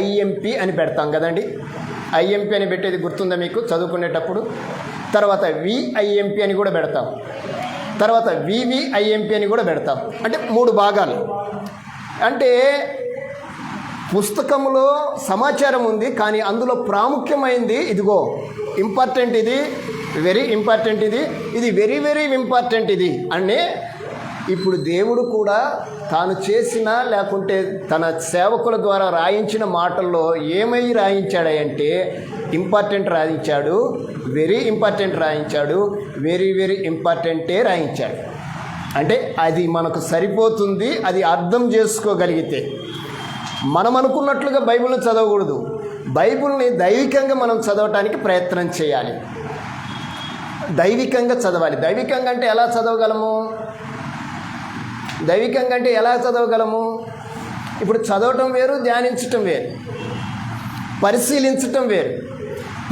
ఐఎంపి అని పెడతాం కదండి. ఐఎంపి అని పెట్టేది గుర్తుందా మీకు చదువుకునేటప్పుడు? తర్వాత విఐఎంపి అని కూడా పెడతాం, తర్వాత వివిఐఎంపి అని కూడా పెడతాం. అంటే 3 భాగాలు. అంటే పుస్తకంలో సమాచారం ఉంది, కానీ అందులో ప్రాముఖ్యమైనది ఇదిగో ఇంపార్టెంట్, ఇది వెరీ ఇంపార్టెంట్, ఇది వెరీ వెరీ ఇంపార్టెంట్ ఇది అనే. ఇప్పుడు దేవుడు కూడా తాను చేసిన లేకుంటే తన సేవకుల ద్వారా రాయించిన మాటల్లో ఏమై రాయించాడంటే ఇంపార్టెంట్ రాయించాడు, వెరీ ఇంపార్టెంట్ రాయించాడు, వెరీ వెరీ ఇంపార్టెంటే రాయించాడు. అంటే అది మనకు సరిపోతుంది. అది అర్థం చేసుకోగలిగితే మనం అనుకున్నట్లుగా బైబిల్ని చదవకూడదు. బైబిల్ని దైవికంగా మనం చదవటానికి ప్రయత్నం చేయాలి. దైవికంగా చదవాలి. దైవికంగా అంటే ఎలా చదవగలము? ఇప్పుడు చదవటం వేరు, ధ్యానించటం వేరు, పరిశీలించటం వేరు,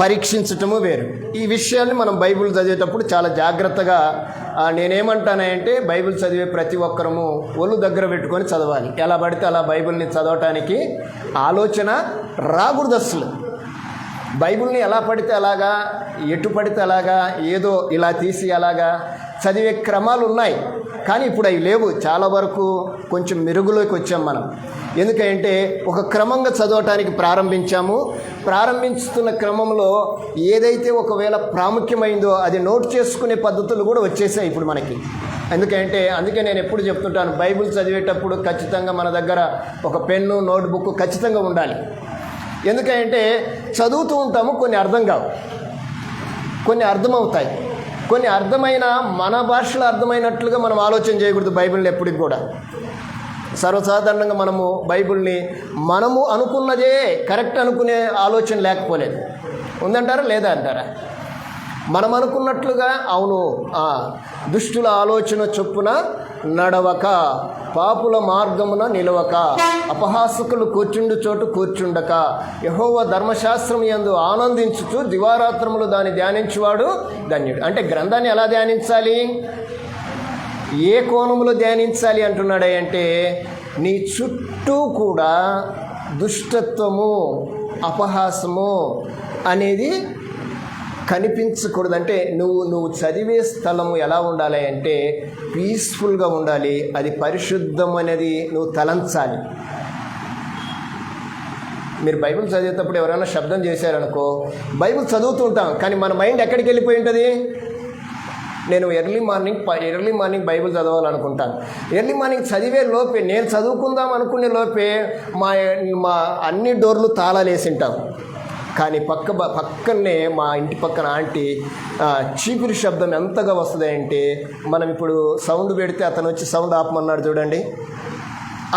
పరీక్షించటము వేరు. ఈ విషయాన్ని మనం బైబిల్ చదివేటప్పుడు చాలా జాగ్రత్తగా, నేనేమంటానంటే బైబిల్ చదివే ప్రతి ఒక్కరము ఒళ్ళు దగ్గర పెట్టుకొని చదవాలి. ఎలా పడితే అలా బైబిల్ని చదవటానికి ఆలోచన రాకూడదు అసలు. బైబిల్ని ఎలా పడితే అలాగా, ఎటు పడితే అలాగా, ఏదో ఇలా తీసి అలాగా చదివే క్రమాలు ఉన్నాయి, కానీ ఇప్పుడు అవి లేవు. చాలా వరకు కొంచెం మెరుగులోకి వచ్చాం మనం. ఎందుకంటే ఒక క్రమంగా చదవటానికి ప్రారంభించుతున్న క్రమంలో ఏదైతే ఒకవేళ ప్రాముఖ్యమైందో అది నోట్ చేసుకునే పద్ధతులు కూడా వచ్చేసాయి ఇప్పుడు మనకి. అందుకే నేను ఎప్పుడు చెప్తుంటాను, బైబిల్ చదివేటప్పుడు ఖచ్చితంగా మన దగ్గర ఒక పెన్ను, నోట్బుక్ ఖచ్చితంగా ఉండాలి. ఎందుకంటే చదువుతూ ఉంటాము, కొన్ని అర్థం కావు, కొన్ని అర్థమవుతాయి, కొన్ని అర్థమైన మన భాషలో అర్థమైనట్లుగా మనం ఆలోచన చేయకూడదు బైబిల్ని ఎప్పటికి కూడా. సర్వసాధారణంగా మనము బైబిల్ని మనము అనుకున్నదే కరెక్ట్ అనుకునే ఆలోచన లేకపోలేదు. ఉందంటారా లేదా అంటారా? మనం అనుకున్నట్లుగా అవును, దుష్టుల ఆలోచన చొప్పున నడవక, పాపుల మార్గమున నిలవక, అపహాసకులు కూర్చుండు చోటు కూర్చుండక, యెహోవా ధర్మశాస్త్రం యందు ఆనందించుచు దివారాత్రములు దాన్ని ధ్యానించువాడు ధన్యుడు. అంటే గ్రంథాన్ని ఎలా ధ్యానించాలి, ఏ కోణములో ధ్యానించాలి అంటున్నాడు అంటే, నీ చుట్టూ కూడా దుష్టత్వము, అపహాసము అనేది కనిపించకూడదు. అంటే నువ్వు చదివే స్థలము ఎలా ఉండాలి అంటే పీస్ఫుల్గా ఉండాలి, అది పరిశుద్ధం అనేది నువ్వు తలంచాలి. మీరు బైబిల్ చదివేటప్పుడు ఎవరైనా శబ్దం చేశారనుకో, బైబిల్ చదువుతూ ఉంటాం కానీ మన మైండ్ ఎక్కడికి వెళ్ళిపోయి ఉంటుంది? నేను ఎర్లీ మార్నింగ్ బైబిల్ చదవాలనుకుంటాను. ఎర్లీ మార్నింగ్ చదివే లోపే, నేను చదువుకుందాం అనుకునే లోపే మా అన్ని డోర్లు తాళాలు వేసింటాం. కానీ పక్కనే మా ఇంటి పక్కన ఆంటీ చీపురు శబ్దం ఎంతగా వస్తుంది అంటే, మనం ఇప్పుడు సౌండ్ పెడితే అతను వచ్చి సౌండ్ ఆపమన్నాడు చూడండి,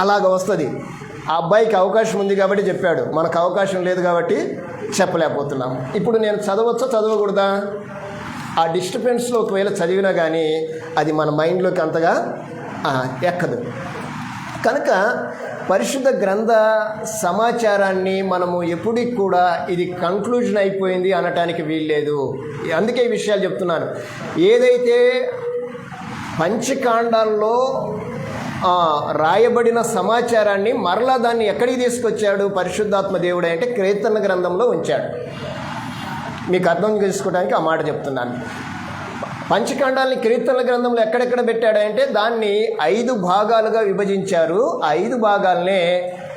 అలాగ వస్తుంది. ఆ అబ్బాయికి అవకాశం ఉంది కాబట్టి చెప్పాడు, మనకు అవకాశం లేదు కాబట్టి చెప్పలేకపోతున్నాం. ఇప్పుడు నేను చదవచ్చా చదవకూడదా? ఆ డిస్టర్బెన్స్లో ఒకవేళ చదివినా కానీ అది మన మైండ్లోకి అంతగా ఎక్కదు. కనుక పరిశుద్ధ గ్రంథ సమాచారాన్ని మనము ఎప్పటికి కూడా ఇది కంక్లూజన్ అయిపోయింది అనటానికి వీల్లేదు. అందుకే ఈ విషయాలు చెప్తున్నాను. ఏదైతే పంచకాండాల్లో రాయబడిన సమాచారాన్ని మరలా దాన్ని ఎక్కడికి తీసుకొచ్చాడు పరిశుద్ధాత్మ దేవుడే అంటే కీర్తన గ్రంథంలో ఉంచాడు. మీకు అర్థం చేసుకోవడానికి ఆ మాట చెప్తున్నాను. పంచకాండాలని కీర్తనల గ్రంథంలో ఎక్కడెక్కడ పెట్టాడంటే దాన్ని 5 భాగాలుగా విభజించారు. 5 భాగాలనే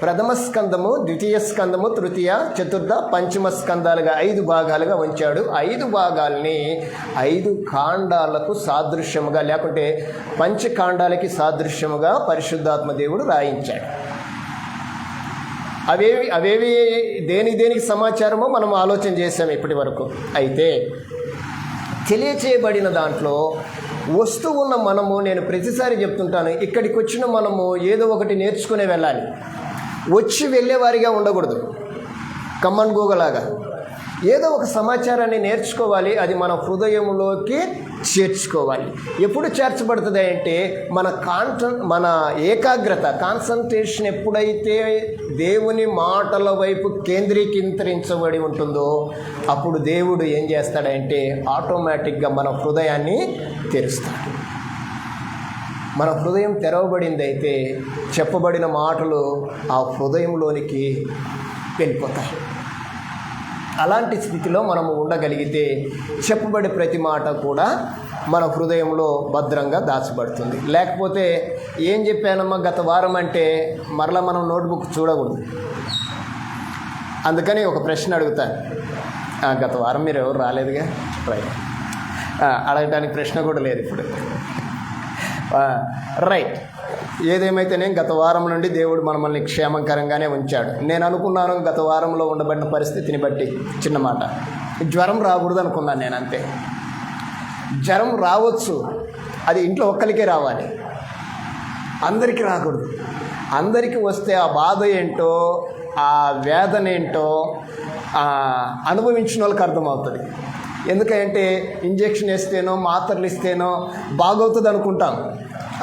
ప్రథమ స్కందము, ద్వితీయ స్కందము, తృతీయ, చతుర్థ, పంచమ స్కందాలుగా 5 భాగాలుగా ఉంచాడు. 5 భాగాల్ని 5 కాండాలకు సాదృశ్యముగా లేకుంటే పంచకాండాలకి సాదృశ్యముగా పరిశుద్ధాత్మ దేవుడు రాయించాడు. అవేవి దేనికి సమాచారమో మనం ఆలోచన చేసాము ఇప్పటి వరకు. అయితే తెలియచేయబడిన దాంట్లో వస్తూ ఉన్న మనము, నేను ప్రతిసారి చెప్తుంటాను, ఇక్కడికి వచ్చిన మనము ఏదో ఒకటి నేర్చుకునే వెళ్ళాలి. వచ్చి వెళ్ళేవారిగా ఉండకూడదు, కమ్మన్ గోగలాగా. ఏదో ఒక సమాచారాన్ని నేర్చుకోవాలి, అది మన హృదయంలోకి చేర్చుకోవాలి. ఎప్పుడు చేర్చబడుతుంది అంటే మన ఏకాగ్రత, కాన్సన్ట్రేషన్ ఎప్పుడైతే దేవుని మాటల వైపు కేంద్రీకరించబడి ఉంటుందో అప్పుడు దేవుడు ఏం చేస్తాడంటే ఆటోమేటిక్గా మన హృదయాన్ని తెరుస్తాడు. మన హృదయం తెరవబడింది అయితే చెప్పబడిన మాటలు ఆ హృదయంలోనికి వెళ్ళిపోతాయి. అలాంటి స్థితిలో మనము ఉండగలిగితే చెప్పబడే ప్రతి మాట కూడా మన హృదయంలో భద్రంగా దాచబడుతుంది. లేకపోతే ఏం చెప్పానమ్మా గత వారం అంటే మరలా మనం నోట్బుక్ చూడకూడదు. అందుకని ఒక ప్రశ్న అడుగుతాను, గత వారం మీరు ఎవరు రాలేదుగా, రైట్, అడగటానికి ప్రశ్న కూడా లేదు ఇప్పుడు, రైట్. ఏదేమైతేనే గత వారం నుండి దేవుడు మనల్ని క్షేమకరంగానే ఉంచాడు. నేను అనుకున్నాను గత వారంలో ఉండబడిన పరిస్థితిని బట్టి, చిన్న మాట, జ్వరం రాకూడదు అనుకున్నాను నేను, అంతే. జ్వరం రావచ్చు, అది ఇంట్లో ఒక్కరికే రావాలి, అందరికీ రాకూడదు. అందరికీ వస్తే ఆ బాధ ఏంటో, ఆ వేదన ఏంటో అనుభవించిన వాళ్ళకి అర్థమవుతుంది. ఎందుకంటే ఇంజెక్షన్ వేస్తేనో మాత్రలు ఇస్తేనో బాగవుతుంది అనుకుంటాం.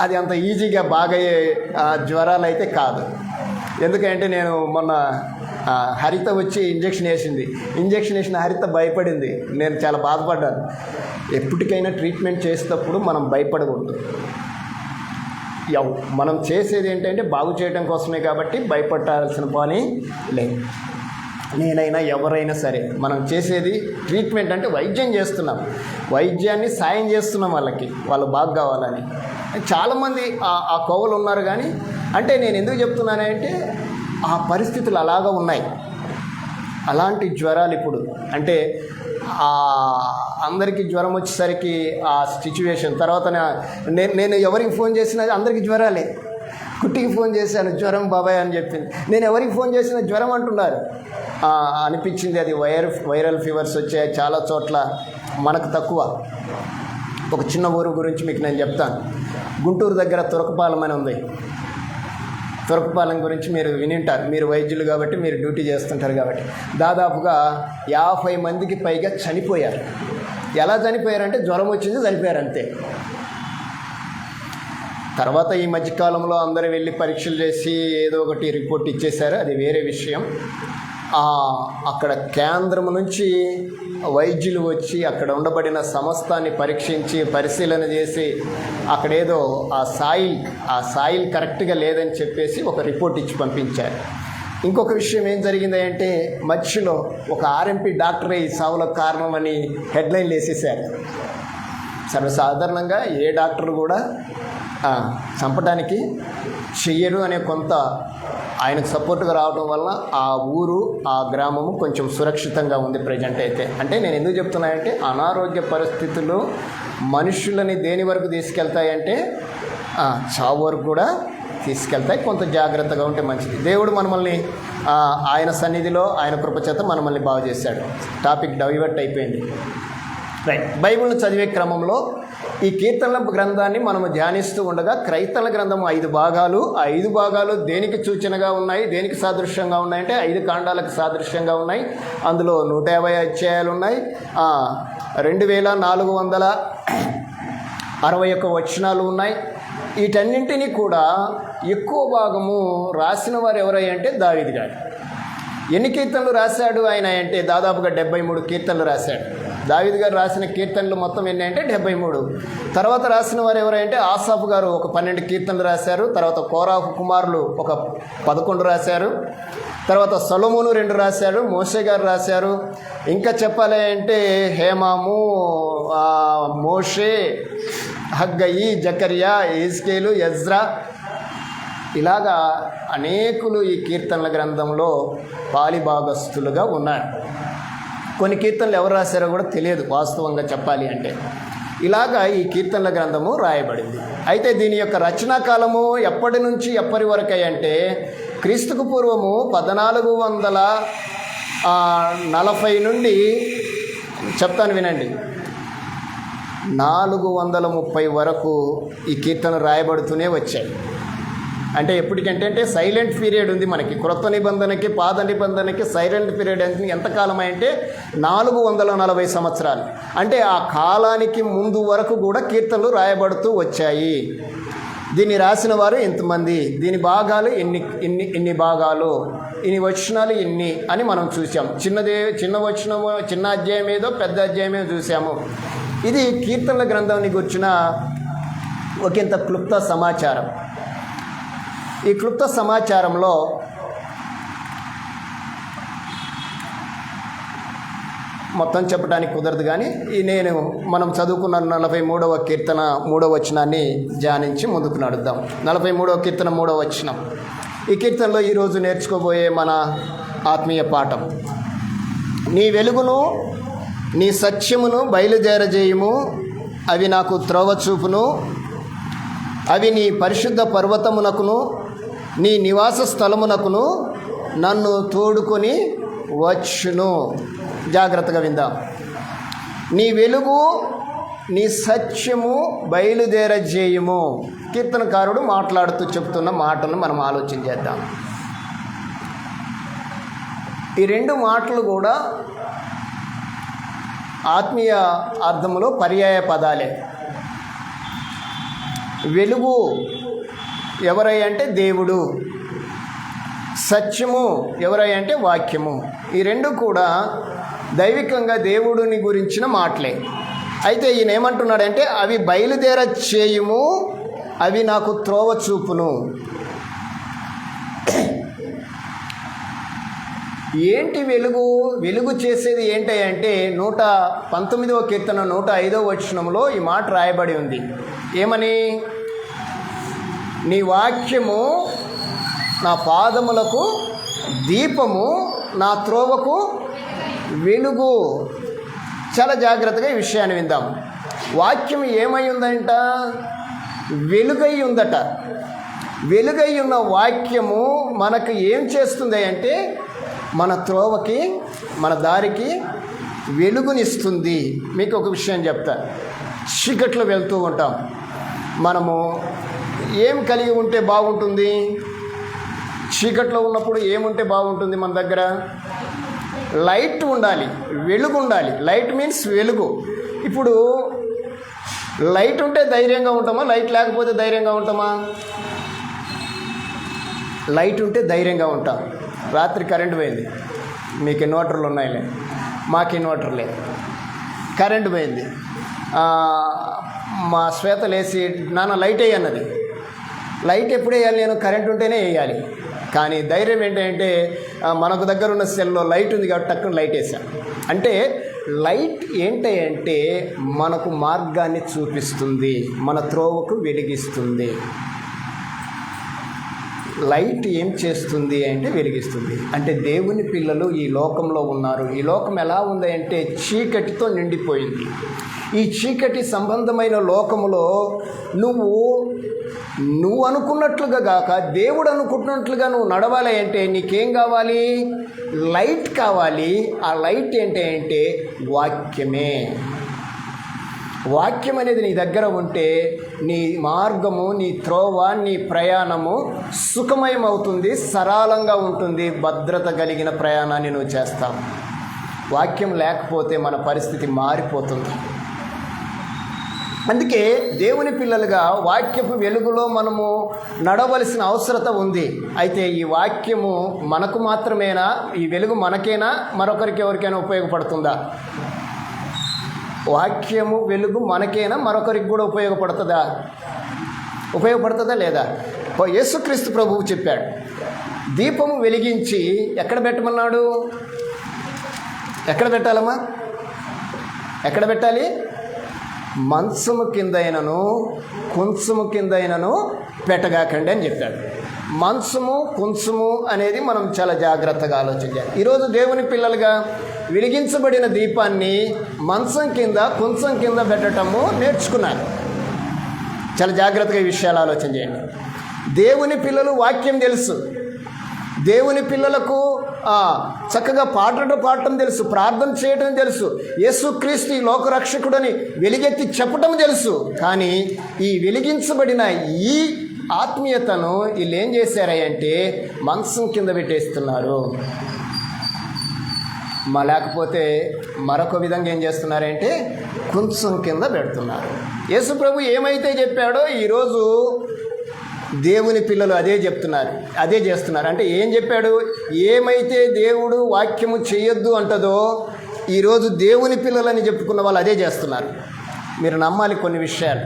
అది అంత ఈజీగా బాగయ్యే జ్వరాలు అయితే కాదు. ఎందుకంటే నేను మొన్న హరిత వచ్చి ఇంజెక్షన్ వేసిన హరిత భయపడింది. నేను చాలా బాధపడ్డాను. ఎప్పటికైనా ట్రీట్మెంట్ చేసేటప్పుడు మనం భయపడకూడదు. మనం చేసేది ఏంటంటే బాగు చేయడం కోసమే కాబట్టి భయపడాల్సిన పని లేదు. నేనైనా ఎవరైనా సరే మనం చేసేది ట్రీట్మెంట్ అంటే వైద్యం చేస్తున్నాం, వైద్యాన్ని సాయం చేస్తున్నాం వాళ్ళకి, వాళ్ళు బాగు కావాలని. చాలామంది ఆ కోవలు ఉన్నారు. కానీ అంటే నేను ఎందుకు చెప్తున్నానంటే ఆ పరిస్థితులు అలాగా ఉన్నాయి. అలాంటి జ్వరాలు ఇప్పుడు అంటే అందరికీ జ్వరం వచ్చేసరికి ఆ సిచ్యువేషన్ తర్వాత నేను ఎవరికి ఫోన్ చేసినా అందరికీ జ్వరాలే. కుట్టికి ఫోన్ చేశాను, జ్వరం బాబాయ్ అని చెప్పింది. నేను ఎవరికి ఫోన్ చేసినా జ్వరం అంటున్నారు. అనిపించింది అది వైరల్ ఫీవర్స్ వచ్చాయి చాలా చోట్ల, మనకు తక్కువ. ఒక చిన్న ఊరు గురించి మీకు నేను చెప్తాను. గుంటూరు దగ్గర తురకపాలెం అని ఉంది. తురకపాలెం గురించి మీరు వినింటారు, మీరు వైద్యులు కాబట్టి, మీరు డ్యూటీ చేస్తుంటారు కాబట్టి. దాదాపుగా 50 మందికి పైగా చనిపోయారు. ఎలా చనిపోయారంటే జ్వరం వచ్చింది, చనిపోయారు అంతే. తర్వాత ఈ మధ్యకాలంలో అందరూ వెళ్ళి పరీక్షలు చేసి ఏదో ఒకటి రిపోర్ట్ ఇచ్చేశారు, అది వేరే విషయం. అక్కడ కేంద్రం నుంచి వైద్యులు వచ్చి అక్కడ ఉండబడిన సమస్తాన్ని పరీక్షించి పరిశీలన చేసి అక్కడేదో ఆ సాయిల్ కరెక్ట్గా లేదని చెప్పేసి ఒక రిపోర్ట్ ఇచ్చి పంపించారు. ఇంకొక విషయం ఏం జరిగింది అంటే మధ్యలో ఒక ఆర్ఎంపీ డాక్టరే ఈ సావులకు కారణం అని హెడ్లైన్లు వేసేసారు. సర్వసాధారణంగా ఏ డాక్టర్ కూడా చంపడానికి చెయ్యరు అనే కొంత ఆయనకు సపోర్ట్గా రావడం వలన ఆ ఊరు, ఆ గ్రామము కొంచెం సురక్షితంగా ఉంది ప్రజెంట్ అయితే. అంటే నేను ఎందుకు చెప్తున్నానంటే అనారోగ్య పరిస్థితులు మనుషులని దేని వరకు తీసుకెళ్తాయంటే చావు వరకు కూడా తీసుకెళ్తాయి. కొంత జాగ్రత్తగా ఉంటే మంచిది. దేవుడు మనల్ని ఆయన సన్నిధిలో ఆయన కృపచేత మనల్ని బాగు చేశాడు. టాపిక్ డైవర్ట్ అయిపోయింది. రైట్. బైబిల్ను చదివే క్రమంలో ఈ కీర్తనల గ్రంథాన్ని మనము ధ్యానిస్తూ ఉండగా క్రైస్తవ గ్రంథం 5 భాగాలు. ఆ 5 భాగాలు దేనికి సూచనగా ఉన్నాయి, దేనికి సాదృశ్యంగా ఉన్నాయంటే 5 కాండాలకు సాదృశ్యంగా ఉన్నాయి. అందులో 150 అధ్యాయాలు ఉన్నాయి, 2461 వచనాలు ఉన్నాయి. వీటన్నింటినీ కూడా ఎక్కువ భాగము రాసిన వారు ఎవరై అంటే దావీదు గారు. ఎన్ని కీర్తనలు రాశాడు ఆయన అంటే దాదాపుగా 73 కీర్తనలు రాశాడు. దావీదు గారు రాసిన కీర్తనలు మొత్తం ఎన్ని అంటే 73. తర్వాత రాసిన వారు ఎవరంటే ఆసాఫు గారు ఒక 12 కీర్తనలు రాశారు. తర్వాత కోరాహు కుమారులు ఒక 11 రాశారు. తర్వాత సొలొమోను 2 రాశారు. మోషే గారు రాశారు. ఇంకా చెప్పాలి అంటే హేమాము, మోషే, హగ్గయి, జకర్యా, యెజ్కేలు, ఎజ్రా, ఇలాగా అనేకులు ఈ కీర్తనల గ్రంథంలో పాలిభాగస్తులుగా ఉన్నారు. కొన్ని కీర్తనలు ఎవరు రాశారో కూడా తెలియదు వాస్తవంగా చెప్పాలి అంటే. ఇలాగా ఈ కీర్తనల గ్రంథము రాయబడింది. అయితే దీని యొక్క రచనా కాలము ఎప్పటి నుంచి ఎప్పటి వరకు అంటే క్రీస్తుకు పూర్వము 1440 నుండి చెప్తాను వినండి, 430 వరకు ఈ కీర్తనలు రాయబడుతూనే వచ్చాయి. అంటే ఎప్పటికంటే సైలెంట్ పీరియడ్ ఉంది మనకి. క్రొత్త నిబంధనకి పాత నిబంధనకి సైలెంట్ పీరియడ్ ఎంతకాలం అంటే 440 సంవత్సరాలు. అంటే ఆ కాలానికి ముందు వరకు కూడా కీర్తనలు రాయబడుతూ వచ్చాయి. దీన్ని రాసిన వారు ఎంతమంది, దీని భాగాలు ఎన్ని భాగాలు, ఇన్ని వచనాలు ఎన్ని అని మనం చూసాం. చిన్న వచనము, చిన్న అధ్యాయం ఏదో పెద్ద అధ్యాయం ఏదో చూసాము. ఇది కీర్తనల గ్రంథాన్ని గురించిన ఒకంత క్లుప్త సమాచారం. ఈ క్లుప్త సమాచారంలో మొత్తం చెప్పడానికి కుదరదు, కానీ మనం చదువుకున్న 43వ కీర్తన 3వ వచనాన్ని ధ్యానించి ముందుకు నడుద్దాం. 43వ కీర్తన 3వ వచనం. ఈ కీర్తనలో ఈరోజు నేర్చుకోబోయే మన ఆత్మీయ పాఠం, నీ వెలుగును నీ సత్యమును బయలుదేరజేయుము, అవి నాకు త్రోవ చూపును, అవి నీ పరిశుద్ధ పర్వతమునకును నీ నివాస స్థలమునకును నన్ను తోడుకొని వచ్చును. జాగ్రత్తగా విందాం. నీ వెలుగు నీ సత్యము బయలుదేరజేయుము. కీర్తనకారుడు మాట్లాడుతూ చెప్తున్న మాటలను మనం ఆలోచన చేద్దాం. ఈ 2 మాటలు కూడా ఆత్మీయ అర్థములో పర్యాయ పదాలే. వెలుగు ఎవరై అంటే దేవుడు, సత్యము ఎవరై అంటే వాక్యము. ఈ 2 కూడా దైవికంగా దేవుడిని గురించిన మాటలే. అయితే ఈయన ఏమంటున్నాడంటే అవి బయలుదేర చేయుము, అవి నాకు త్రోవ చూపును. ఏంటి వెలుగు? వెలుగు చేసేది ఏంటి అంటే 119వ కీర్తన 105వ వచనంలో ఈ మాట రాయబడి ఉంది. ఏమని? నీ వాక్యము నా పాదములకు దీపము, నా త్రోవకు వెలుగు. చాలా జాగ్రత్తగా ఈ విషయాన్ని విందాం. వాక్యం ఏమై ఉందంట? వెలుగై ఉందట. వెలుగై ఉన్న వాక్యము మనకు ఏం చేస్తుంది అంటే మన త్రోవకి, మన దారికి వెలుగునిస్తుంది. మీకు ఒక విషయం చెప్తా. చీకట్లో వెళ్తూ ఉంటాం. మనము ఏం కలిగి ఉంటే బాగుంటుంది? చీకట్లో ఉన్నప్పుడు ఏముంటే బాగుంటుంది? మన దగ్గర లైట్ ఉండాలి, వెలుగు ఉండాలి. లైట్ మీన్స్ వెలుగు. ఇప్పుడు లైట్ ఉంటే ధైర్యంగా ఉంటామా? లైట్ లేకపోతే ధైర్యంగా ఉంటామా? లైట్ ఉంటే ధైర్యంగా ఉంటాం. రాత్రి కరెంటు పోయింది, మీకు ఇన్వర్టర్లు ఉన్నాయిలే, మాకు ఇన్వర్టర్ లేదు. కరెంటు పోయింది, మా శ్వేత లేచి నాన్న లైట్ వేయి అన్నది. లైట్ ఎప్పుడు వేయాలి? నేను కరెంట్ ఉంటేనే వేయాలి. కానీ ధైర్యం ఏంటంటే మనకు దగ్గర ఉన్న సెల్లో లైట్ ఉంది కాబట్టి టక్కున లైట్ వేసాం. అంటే లైట్ ఏంటంటే మనకు మార్గాన్ని చూపిస్తుంది, మన త్రోవకు వెలిగిస్తుంది. లైట్ ఏం చేస్తుంది అంటే వెలిగిస్తుంది. అంటే దేవుని పిల్లలు ఈ లోకంలో ఉన్నారు. ఈ లోకం ఎలా ఉంది అంటే చీకటితో నిండిపోయింది. ఈ చీకటి సంబంధమైన లోకములో నువ్వు అనుకున్నట్లుగా కాక దేవుడు అనుకున్నట్లుగా నువ్వు నడవాలి అంటే నీకేం కావాలి? లైట్ కావాలి. ఆ లైట్ ఏంటంటే వాక్యమే. వాక్యం అనేది నీ దగ్గర ఉంటే నీ మార్గము, నీ త్రోవ, నీ ప్రయాణము సుఖమయం అవుతుంది, సరళంగా ఉంటుంది, భద్రత కలిగిన ప్రయాణాన్ని నువ్వు చేస్తావు. వాక్యం లేకపోతే మన పరిస్థితి మారిపోతుంది. అందుకే దేవుని పిల్లలుగా వాక్యపు వెలుగులో మనము నడవలసిన అవసరత ఉంది. అయితే ఈ వాక్యము మనకు మాత్రమేనా? ఈ వెలుగు మనకేనా? మరొకరికి ఎవరికైనా ఉపయోగపడుతుందా? వాక్యము వెలుగు మనకేనా? మరొకరికి కూడా ఉపయోగపడుతుందా లేదా? యేసుక్రీస్తు ప్రభువు చెప్పాడు, దీపము వెలిగించి ఎక్కడ పెట్టమన్నాడు? ఎక్కడ పెట్టాలమ్మా? ఎక్కడ పెట్టాలి? మంచము కిందైనను కొంచెము కిందైనను పెట్టగాకండి అని చెప్పాడు. మంచము కొంచెము అనేది మనం చాలా జాగ్రత్తగా ఆలోచించాలి. ఈరోజు దేవుని పిల్లలుగా వెలిగించబడిన దీపాన్ని మంచం కింద కొంచెం కింద పెట్టడము నేర్చుకున్నారు. చాలా జాగ్రత్తగా ఈ విషయాలు ఆలోచన చేయండి. దేవుని పిల్లలు వాక్యం తెలుసు, దేవుని పిల్లలకు చక్కగా పాడటం తెలుసు, ప్రార్థన చేయటం తెలుసు, యేసుక్రీస్తు ఈ లోకరక్షకుడని వెలిగెత్తి చెప్పటం తెలుసు. కానీ ఈ వెలిగించబడిన ఈ ఆత్మీయతను వీళ్ళు ఏం చేశారంటే మంచం కింద పెట్టేస్తున్నారు. లేకపోతే మరొక విధంగా ఏం చేస్తున్నారంటే కొంచెం కింద పెడుతున్నారు. యేసు ప్రభు ఏమైతే చెప్పాడో ఈరోజు దేవుని పిల్లలు అదే చేస్తున్నారు. అంటే ఏం చెప్పాడు? ఏమైతే దేవుడు వాక్యము చేయొద్దు అంటదో ఈరోజు దేవుని పిల్లలని చెప్పుకున్న వాళ్ళు అదే చేస్తున్నారు. మీరు నమ్మాలి కొన్ని విషయాలు.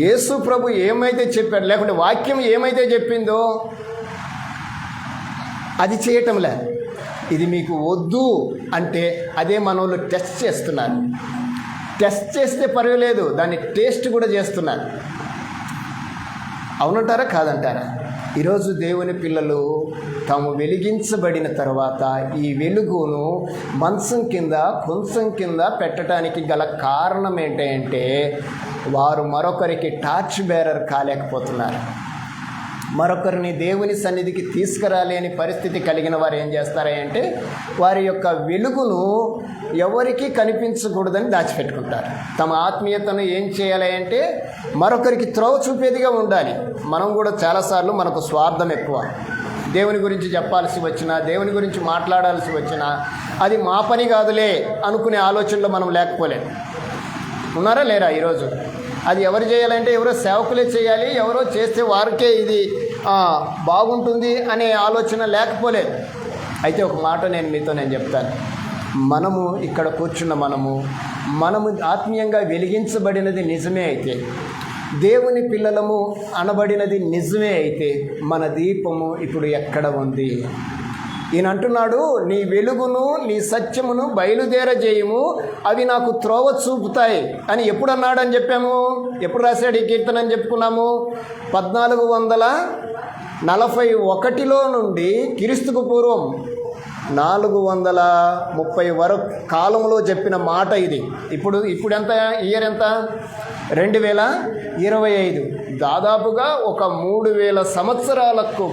యేసు ప్రభు ఏమైతే చెప్పాడు, లేకుంటే వాక్యం ఏమైతే చెప్పిందో అది చేయటంలే. ఇది మీకు వద్దు అంటే అదే మనోళ్ళు టెస్ట్ చేస్తున్నారు. టెస్ట్ చేస్తే పర్వాలేదు, దాన్ని టేస్ట్ కూడా చేస్తున్నారు. అవునంటారా కాదంటారా? ఈరోజు దేవుని పిల్లలు తాము వెలిగించబడిన తర్వాత ఈ వెలుగును మంచం కింద కొంచెం కింద పెట్టడానికి గల కారణం ఏంటంటే వారు మరొకరికి టార్చ్ బేరర్ కాలేకపోతున్నారు. మరొకరిని దేవుని సన్నిధికి తీసుకురాలేని పరిస్థితి కలిగిన వారు ఏం చేస్తారంటే వారి యొక్క వెలుగును ఎవరికి కనిపించకూడదని దాచిపెట్టుకుంటారు. తమ ఆత్మీయతను ఏం చేయాలి అంటే మరొకరికి త్రోవ చూపేదిగా ఉండాలి. మనం కూడా చాలాసార్లు మనకు స్వార్థం ఎక్కువ. దేవుని గురించి చెప్పాల్సి వచ్చినా, దేవుని గురించి మాట్లాడాల్సి వచ్చినా అది మా పని కాదులే అనుకునే ఆలోచనలో మనం లేకపోలేదు. ఉన్నారా లేరా? ఈరోజు అది ఎవరు చేయాలంటే ఎవరో సేవకులే చేయాలి, ఎవరో చేస్తే వారికే ఇది బాగుంటుంది అనే ఆలోచన లేకపోలేదు. అయితే ఒక మాట నేను చెప్తాను. మనము ఇక్కడ కూర్చున్న మనము ఆత్మీయంగా వెలిగించబడినది నిజమే అయితే, దేవుని పిల్లలము అనబడినది నిజమే అయితే మన దీపము ఇప్పుడు ఎక్కడ ఉంది? ఈయన అంటున్నాడు, నీ వెలుగును నీ సత్యమును బయలుదేరజేయము, అవి నాకు త్రోవ చూపుతాయి అని ఎప్పుడు అన్నాడని చెప్పాము? ఎప్పుడు రాశాడు ఈ కీర్తన అని చెప్పుకున్నాము? 1441 నుండి క్రీస్తుకు పూర్వం 430 వరకు కాలంలో చెప్పిన మాట ఇది. ఇప్పుడు ఎంత ఇయర్ ఎంత? 2025. దాదాపుగా ఒక 3000 సంవత్సరాలకు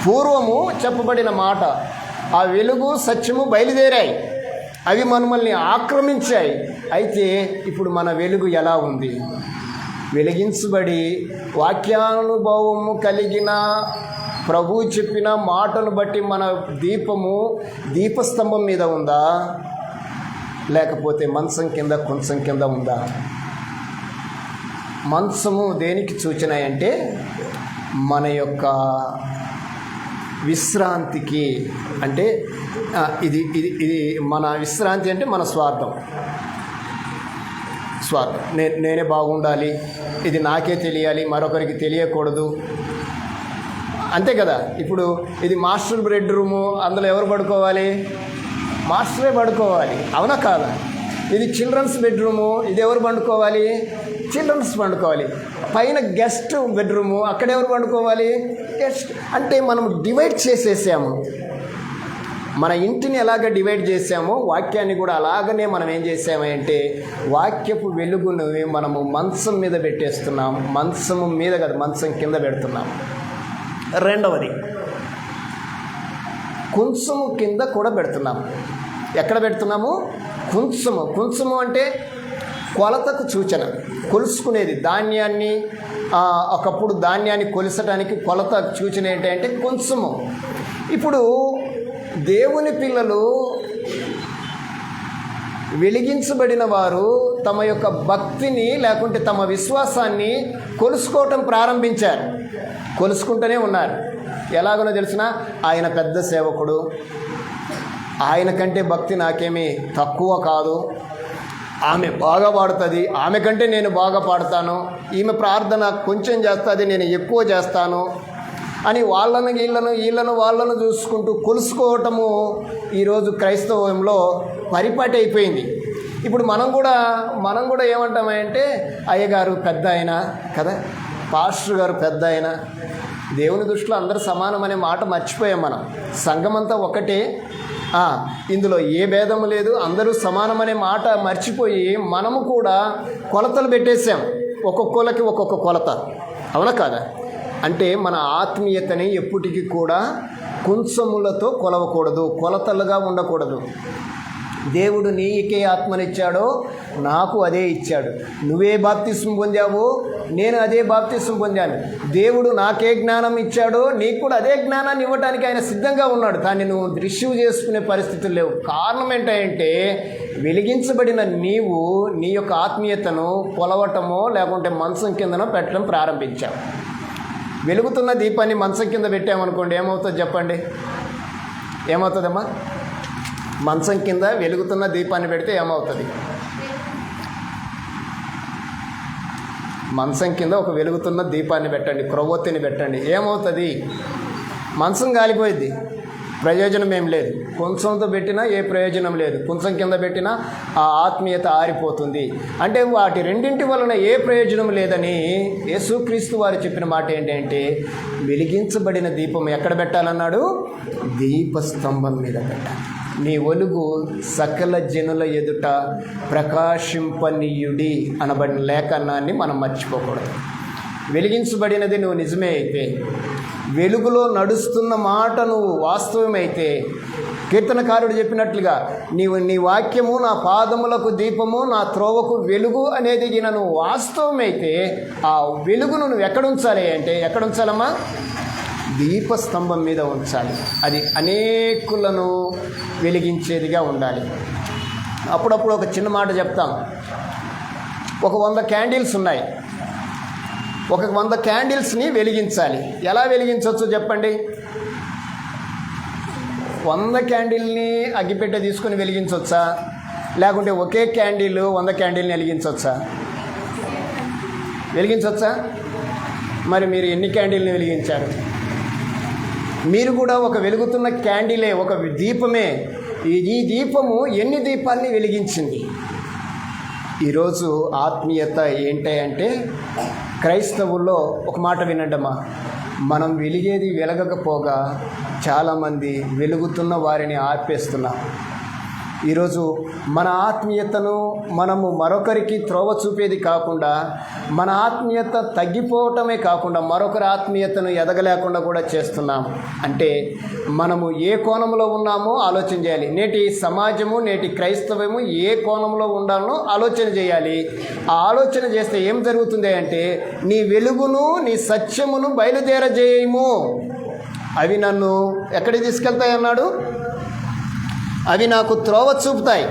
పూర్వము చెప్పబడిన మాట. ఆ వెలుగు సత్యము బయలుదేరాయి. అవి మనల్ని ఆక్రమించాయి. అయితే ఇప్పుడు మన వెలుగు ఎలా ఉంది? వెలిగించబడి వాక్యానుభవము కలిగిన ప్రభువు చెప్పిన మాటను బట్టి మన దీపస్తంభం మీద ఉందా, లేకపోతే మంచం కింద కొంచెం కింద ఉందా? మంచము దేనికి సూచన అంటే మన యొక్క విశ్రాంతికి. అంటే ఇది ఇది ఇది మన విశ్రాంతి అంటే మన స్వార్థం. నేనే బాగుండాలి, ఇది నాకే తెలియాలి, మరొకరికి తెలియకూడదు, అంతే కదా. ఇప్పుడు ఇది మాస్టర్ బెడ్రూము, అందులో ఎవరు పడుకోవాలి? మాస్టరే పడుకోవాలి, అవునా కాదా? ఇది చిల్డ్రన్స్ బెడ్రూము, ఇది ఎవరు పండుకోవాలి? చిల్డ్రన్స్ పండుకోవాలి. పైన గెస్ట్ బెడ్రూము, అక్కడ ఎవరు పండుకోవాలి? గెస్ట్. అంటే మనం డివైడ్ చేసేసాము. మన ఇంటిని ఎలాగ డివైడ్ చేసామో వాక్యాన్ని కూడా అలాగనే మనం ఏం చేసామంటే వాక్యపు వెలుగును మనము మంచం మీద పెట్టేస్తున్నాం. మంచము మీద కాదు, మంచం కింద పెడుతున్నాం. రెండవది, కొంచెము కింద కూడా పెడుతున్నాం. ఎక్కడ పెడుతున్నాము? కొంచెము అంటే కొలతకు సూచన, కొలుసుకునేది. ధాన్యాన్ని ఒకప్పుడు ధాన్యాన్ని కొలిసడానికి కొలత సూచన ఏంటంటే కొంచెము. ఇప్పుడు దేవుని పిల్లలు, వెలిగించబడిన వారు తమ యొక్క భక్తిని లేకుంటే తమ విశ్వాసాన్ని కొలుసుకోవటం ప్రారంభించారు. కొలుసుకుంటూనే ఉన్నారు. ఎలాగనో తెలిసిన ఆయన పెద్ద సేవకుడు, ఆయన కంటే భక్తి నాకేమీ తక్కువ కాదు, ఆమె బాగా పాడుతుంది, ఆమె కంటే నేను బాగా పాడతాను, ఈమె ప్రార్థన కొంచెం చేస్తుంది, నేను ఎక్కువ చేస్తాను అని వాళ్ళను చూసుకుంటూ కొలుసుకోవటము ఈరోజు క్రైస్తవంలో పరిపాటి అయిపోయింది. ఇప్పుడు మనం కూడా ఏమంటామంటే అయ్యగారు పెద్ద ఆయన కదా, పాస్టర్ గారు పెద్ద ఆయన. దేవుని దృష్టిలో అందరూ సమానం అనే మాట మర్చిపోయాం మనం. సంఘమంతా ఒకటే, ఇందులో ఏ భేదము లేదు, అందరూ సమానమనే మాట మర్చిపోయి మనము కూడా కొలతలు పెట్టేశాం. ఒక్కొక్కరికి ఒక్కొక్క కొలత, అవునా కాదా? అంటే మన ఆత్మీయతని ఎప్పటికీ కూడా కొంచెములతో కొలవకూడదు, కొలతలుగా ఉండకూడదు. దేవుడు నీకే ఆత్మనిచ్చాడో నాకు అదే ఇచ్చాడు. నువ్వే బాప్తిస్మం పొందావో నేను అదే బాప్తిస్మం పొందాను. దేవుడు నాకే జ్ఞానం ఇచ్చాడో నీకు కూడా అదే జ్ఞానాన్ని ఇవ్వడానికి ఆయన సిద్ధంగా ఉన్నాడు. దాన్ని నువ్వు రిసీవ్ చేసుకునే పరిస్థితులు లేవు. కారణం ఏంటంటే వెలిగించబడిన నీవు నీ యొక్క ఆత్మీయతను కొలవటమో లేకుంటే మంచం కిందనో పెట్టడం ప్రారంభించావు. వెలుగుతున్న దీపాన్ని మంచం కింద పెట్టామనుకోండి, ఏమవుతుంది చెప్పండి? ఏమవుతుందమ్మా? మంచం కింద వెలుగుతున్న దీపాన్ని పెడితే ఏమవుతుంది? మంచం కింద ఒక వెలుగుతున్న దీపాన్ని పెట్టండి, క్రొవ్వొత్తిని పెట్టండి, ఏమవుతుంది? మంచం కాలిపోయిద్ది, ప్రయోజనం ఏం లేదు. కొంచెంతో పెట్టినా ఏ ప్రయోజనం లేదు, కొంచెం కింద పెట్టినా ఆ ఆత్మీయత ఆరిపోతుంది. అంటే వాటి రెండింటి వలన ఏ ప్రయోజనం లేదని యేసుక్రీస్తు వారు చెప్పిన మాట ఏంటంటే వెలిగించబడిన దీపం ఎక్కడ పెట్టాలన్నాడు? దీపస్తంభం మీద పెట్టాలి. నీ ఒలుగు సకల జనుల ఎదుట ప్రకాశింపనీయుడి అనబడిన లేఖనాన్ని మనం మర్చిపోకూడదు. వెలిగించబడినది నువ్వు నిజమే అయితే, వెలుగులో నడుస్తున్న మాట నువ్వు వాస్తవమైతే, కీర్తనకారుడు చెప్పినట్లుగా నీ వాక్యము నా పాదములకు దీపము నా త్రోవకు వెలుగు అనేది నువ్వు వాస్తవమైతే ఆ వెలుగును నువ్వు ఎక్కడ ఉంచాలి అంటే, ఎక్కడ ఉంచాలమ్మా? దీపస్తంభం మీద ఉంచాలి. అది అనేకులను వెలిగించేదిగా ఉండాలి. అప్పుడప్పుడు ఒక చిన్న మాట చెప్తాం. ఒక 100 క్యాండిల్స్ ఉన్నాయి, ఒక 100 క్యాండిల్స్ని వెలిగించాలి. ఎలా వెలిగించవచ్చు చెప్పండి? 100 క్యాండిల్ని అగ్గిపెట్టె తీసుకొని వెలిగించవచ్చా? లేకుంటే ఒకే క్యాండిల్ 100 క్యాండిల్ని వెలిగించవచ్చా? వెలిగించవచ్చా? మరి మీరు ఎన్ని క్యాండిల్ని వెలిగించారు? మీరు కూడా ఒక వెలుగుతున్న క్యాండిలే, ఒక దీపమే. ఈ దీపము ఎన్ని దీపాల్ని వెలిగించింది? ఈరోజు ఆత్మీయత ఏంటంటే క్రైస్తవుల్లో ఒక మాట వినండమ్మా, మనం వెలిగేది వెలగకపోగా చాలామంది వెలుగుతున్న వారిని ఆర్పేస్తున్నాం. ఈరోజు మన ఆత్మీయతను మనము మరొకరికి త్రోవ చూపేది కాకుండా, మన ఆత్మీయత తగ్గిపోవటమే కాకుండా మరొకరి ఆత్మీయతను ఎదగలేకుండా కూడా చేస్తున్నాం. అంటే మనము ఏ కోణంలో ఉన్నామో ఆలోచన చేయాలి. నేటి సమాజము, నేటి క్రైస్తవము ఏ కోణంలో ఉండాలనో ఆలోచన చేయాలి. ఆ ఆలోచన చేస్తే ఏం జరుగుతుంది అంటే, నీ వెలుగును నీ సత్యమును బయలుదేరజేయము, అవి నన్ను ఎక్కడికి తీసుకెళ్తాయి అన్నాడు, అవి నాకు త్రోవ చూపుతాయి.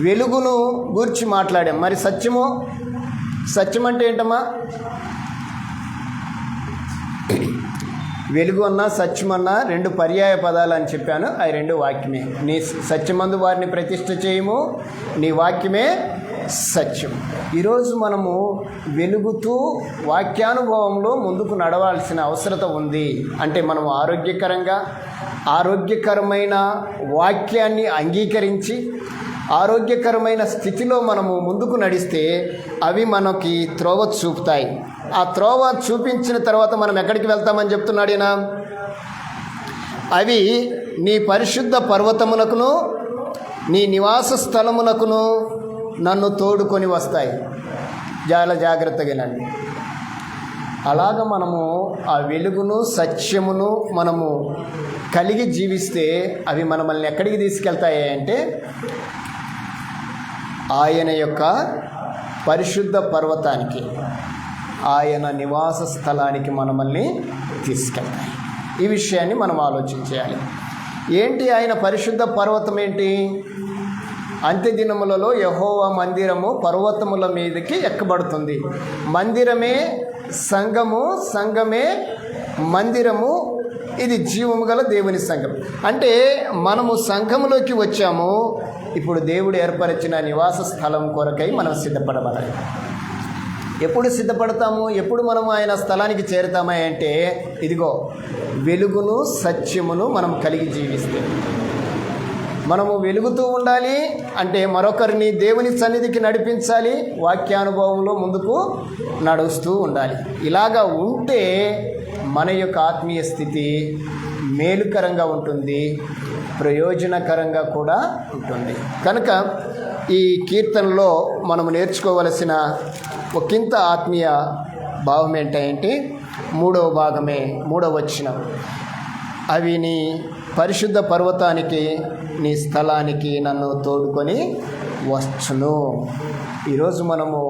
వెలుగును గూర్చి మాట్లాడాం. మరి సత్యం అంటే ఏంటమ్మా? వెలుగు అన్నా సత్యమన్నా రెండు పర్యాయ పదాలు అని చెప్పాను. అవి రెండు వాక్యమే. నీ సత్యమందు వారిని ప్రతిష్ఠ చేయము, నీ వాక్యమే సత్యం. ఈరోజు మనము వెలుగుతూ వాక్యానుభవంలో ముందుకు నడవాల్సిన అవసరత ఉంది. అంటే మనము ఆరోగ్యకరమైన వాక్యాన్ని అంగీకరించి ఆరోగ్యకరమైన స్థితిలో మనము ముందుకు నడిస్తే అవి మనకి త్రోవ చూపుతాయి. ఆ త్రోవ చూపించిన తర్వాత మనం ఎక్కడికి వెళ్తామని చెప్తున్నాడు ఈయన? అవి నీ పరిశుద్ధ పర్వతమునకును నీ నివాస స్థలమునకును నన్ను తోడుకొని వస్తాయి. చాలా జాగ్రత్తగానండి. అలాగ మనము ఆ వెలుగును సత్యమును మనము కలిగి జీవిస్తే అవి మనల్ని ఎక్కడికి తీసుకెళ్తాయి అంటే, ఆయన యొక్క పరిశుద్ధ పర్వతానికి, ఆయన నివాస స్థలానికి మనల్ని తీసుకెళ్తాయి. ఈ విషయాన్ని మనం ఆలోచించాలి. ఏంటి ఆయన పరిశుద్ధ పర్వతం ఏంటి? అంత్యదినములలో యెహోవా మందిరము పర్వతముల మీదకి ఎక్కబడుతుంది. మందిరమే సంఘము, సంఘమే మందిరము. ఇది జీవము గల దేవుని సంఘం. అంటే మనము సంఘములోకి వచ్చాము. ఇప్పుడు దేవుడు ఏర్పరిచిన నివాస స్థలం కొరకై మనం సిద్ధపడవాలి. ఎప్పుడు సిద్ధపడతాము? ఎప్పుడు మనము ఆయన స్థలానికి చేరుతామా అంటే, ఇదిగో వెలుగును సత్యమును మనం కలిగి జీవిస్తే. మనము వెలుగుతూ ఉండాలి అంటే మరొకరిని దేవుని సన్నిధికి నడిపించాలి, వాక్యానుభవంలో ముందుకు నడుస్తూ ఉండాలి. ఇలాగా ఉంటే మన యొక్క ఆత్మీయ స్థితి మేలుకరంగా ఉంటుంది, ప్రయోజనకరంగా కూడా ఉంటుంది. కనుక ఈ కీర్తనలో మనము నేర్చుకోవలసిన ఒకంత ఆత్మీయ భావం ఏంటంటే, 3వ భాగమే 3వ వచనం. అవి నీ పరిశుద్ధ పర్వతానికి, నీ స్థలానికి నన్ను తోడుకొని వచ్చును. ఈరోజు మనము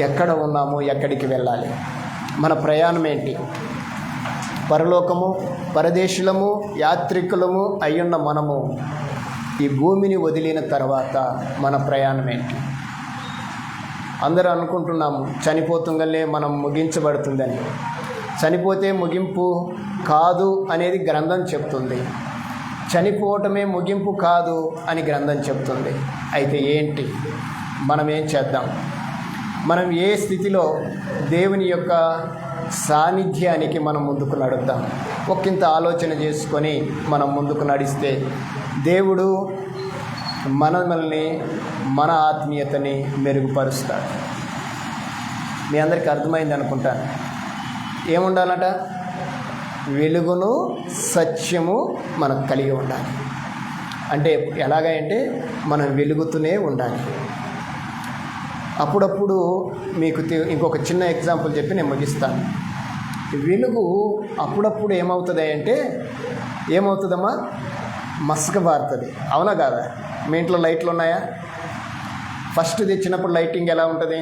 ఎక్కడ ఉన్నాము, ఎక్కడికి వెళ్ళాలి, మన ప్రయాణం ఏంటి? పరలోకము, పరదేశులము, యాత్రికులము అయ్యున్న మనము ఈ భూమిని వదిలిన తర్వాత మన ప్రయాణం ఏంటి? అందరూ అనుకుంటున్నాము చనిపోతుందలే మనం ముగించబడుతుందని. చనిపోతే ముగింపు కాదు అనేది గ్రంథం చెప్తుంది. చనిపోవటమే ముగింపు కాదు అని గ్రంథం చెప్తుంది. అయితే ఏంటి? మనం ఏం చేద్దాం? మనం ఏ స్థితిలో దేవుని యొక్క సాన్నిధ్యానికి మనం ముందుకు నడుద్దాం? ఒకంత ఆలోచన చేసుకొని మనం ముందుకు నడిస్తే దేవుడు మనల్ని, మన ఆత్మీయతని మెరుగుపరుస్తాడు. మీ అందరికీ అర్థమైంది అనుకుంటాను. ఏముండాలట? వెలుగును సత్యము మనకు కలిగి ఉండాలి. అంటే ఎలాగంటే మనం వెలుగుతూనే ఉండాలి. అప్పుడప్పుడు మీకు ఇంకొక చిన్న ఎగ్జాంపుల్ చెప్పి నేను ముగిస్తాను. వెలుగు అప్పుడప్పుడు ఏమవుతుంది అంటే, ఏమవుతుందమ్మా? మసకబారుతుంది. అవునా కాదా? మీ ఇంట్లో లైట్లు ఉన్నాయా? ఫస్ట్ తెచ్చినప్పుడు లైటింగ్ ఎలా ఉంటుంది?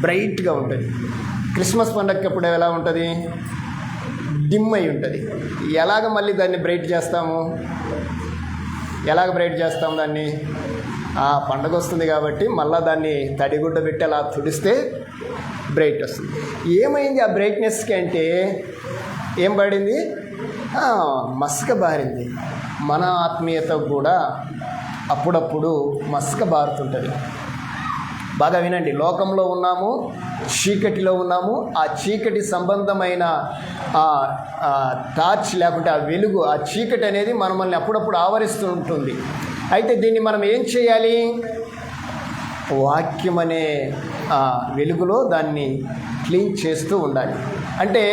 బ్రైట్గా ఉంటుంది. క్రిస్మస్ పండగకి అప్పుడు ఎలా ఉంటుంది? డిమ్ అయి ఉంటుంది. ఎలాగ మళ్ళీ దాన్ని బ్రైట్ చేస్తాము? ఎలాగ బ్రైట్ చేస్తాము దాన్ని? పండగ వస్తుంది కాబట్టి మళ్ళీ దాన్ని తడిగుడ్డ పెట్టి అలా తుడిస్తే బ్రైట్ వస్తుంది. ఏమైంది ఆ బ్రైట్నెస్కి అంటే? ఏం పడింది? మసక బారింది. మన ఆత్మీయత కూడా అప్పుడప్పుడు మసక బారుతుంటుంది. బాగా వినండి. లోకంలో ఉన్నాము, చీకటిలో ఉన్నాము. ఆ చీకటి సంబంధమైన టార్చ్ లేకుంటే ఆ వెలుగు, ఆ చీకటి అనేది మనల్ని అప్పుడప్పుడు ఆవరిస్తూ ఉంటుంది. అయితే దీన్ని మనం ఏం చేయాలి? వాక్యం అనే వెలుగులో దాన్ని క్లీన్ చేస్తూ ఉండాలి. అంటే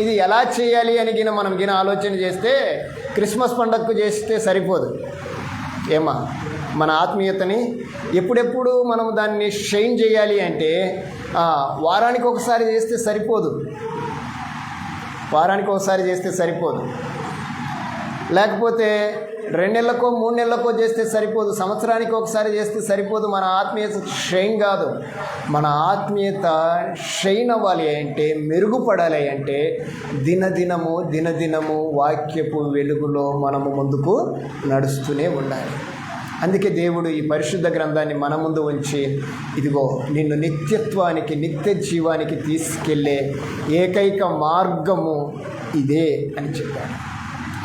ఇది ఎలా చేయాలి అని మనం ఆలోచన చేస్తే క్రిస్మస్ పండగకు చేస్తే సరిపోదు. ఏమా మన ఆత్మీయతని ఎప్పుడెప్పుడు మనం దాన్ని షైన్ చేయాలి అంటే వారానికి ఒకసారి చేస్తే సరిపోదు. వారానికి ఒకసారి చేస్తే సరిపోదు, లేకపోతే 2 నెలలకో 3 నెలలకో చేస్తే సరిపోదు, సంవత్సరానికి ఒకసారి చేస్తే సరిపోదు. మన ఆత్మీయత షైన్ కాదు. మన ఆత్మీయత షైన్ అవ్వాలి అంటే, మెరుగుపడాలి అంటే దినదినము వాక్యపు వెలుగులో మనము ముందుకు నడుస్తూనే ఉండాలి. అందుకే దేవుడు ఈ పరిశుద్ధ గ్రంథాన్ని మన ముందు ఉంచి, ఇదిగో నిన్ను నిత్యత్వానికి, నిత్య జీవానికి తీసుకెళ్ళే ఏకైక మార్గము ఇదే అని చెప్పాడు.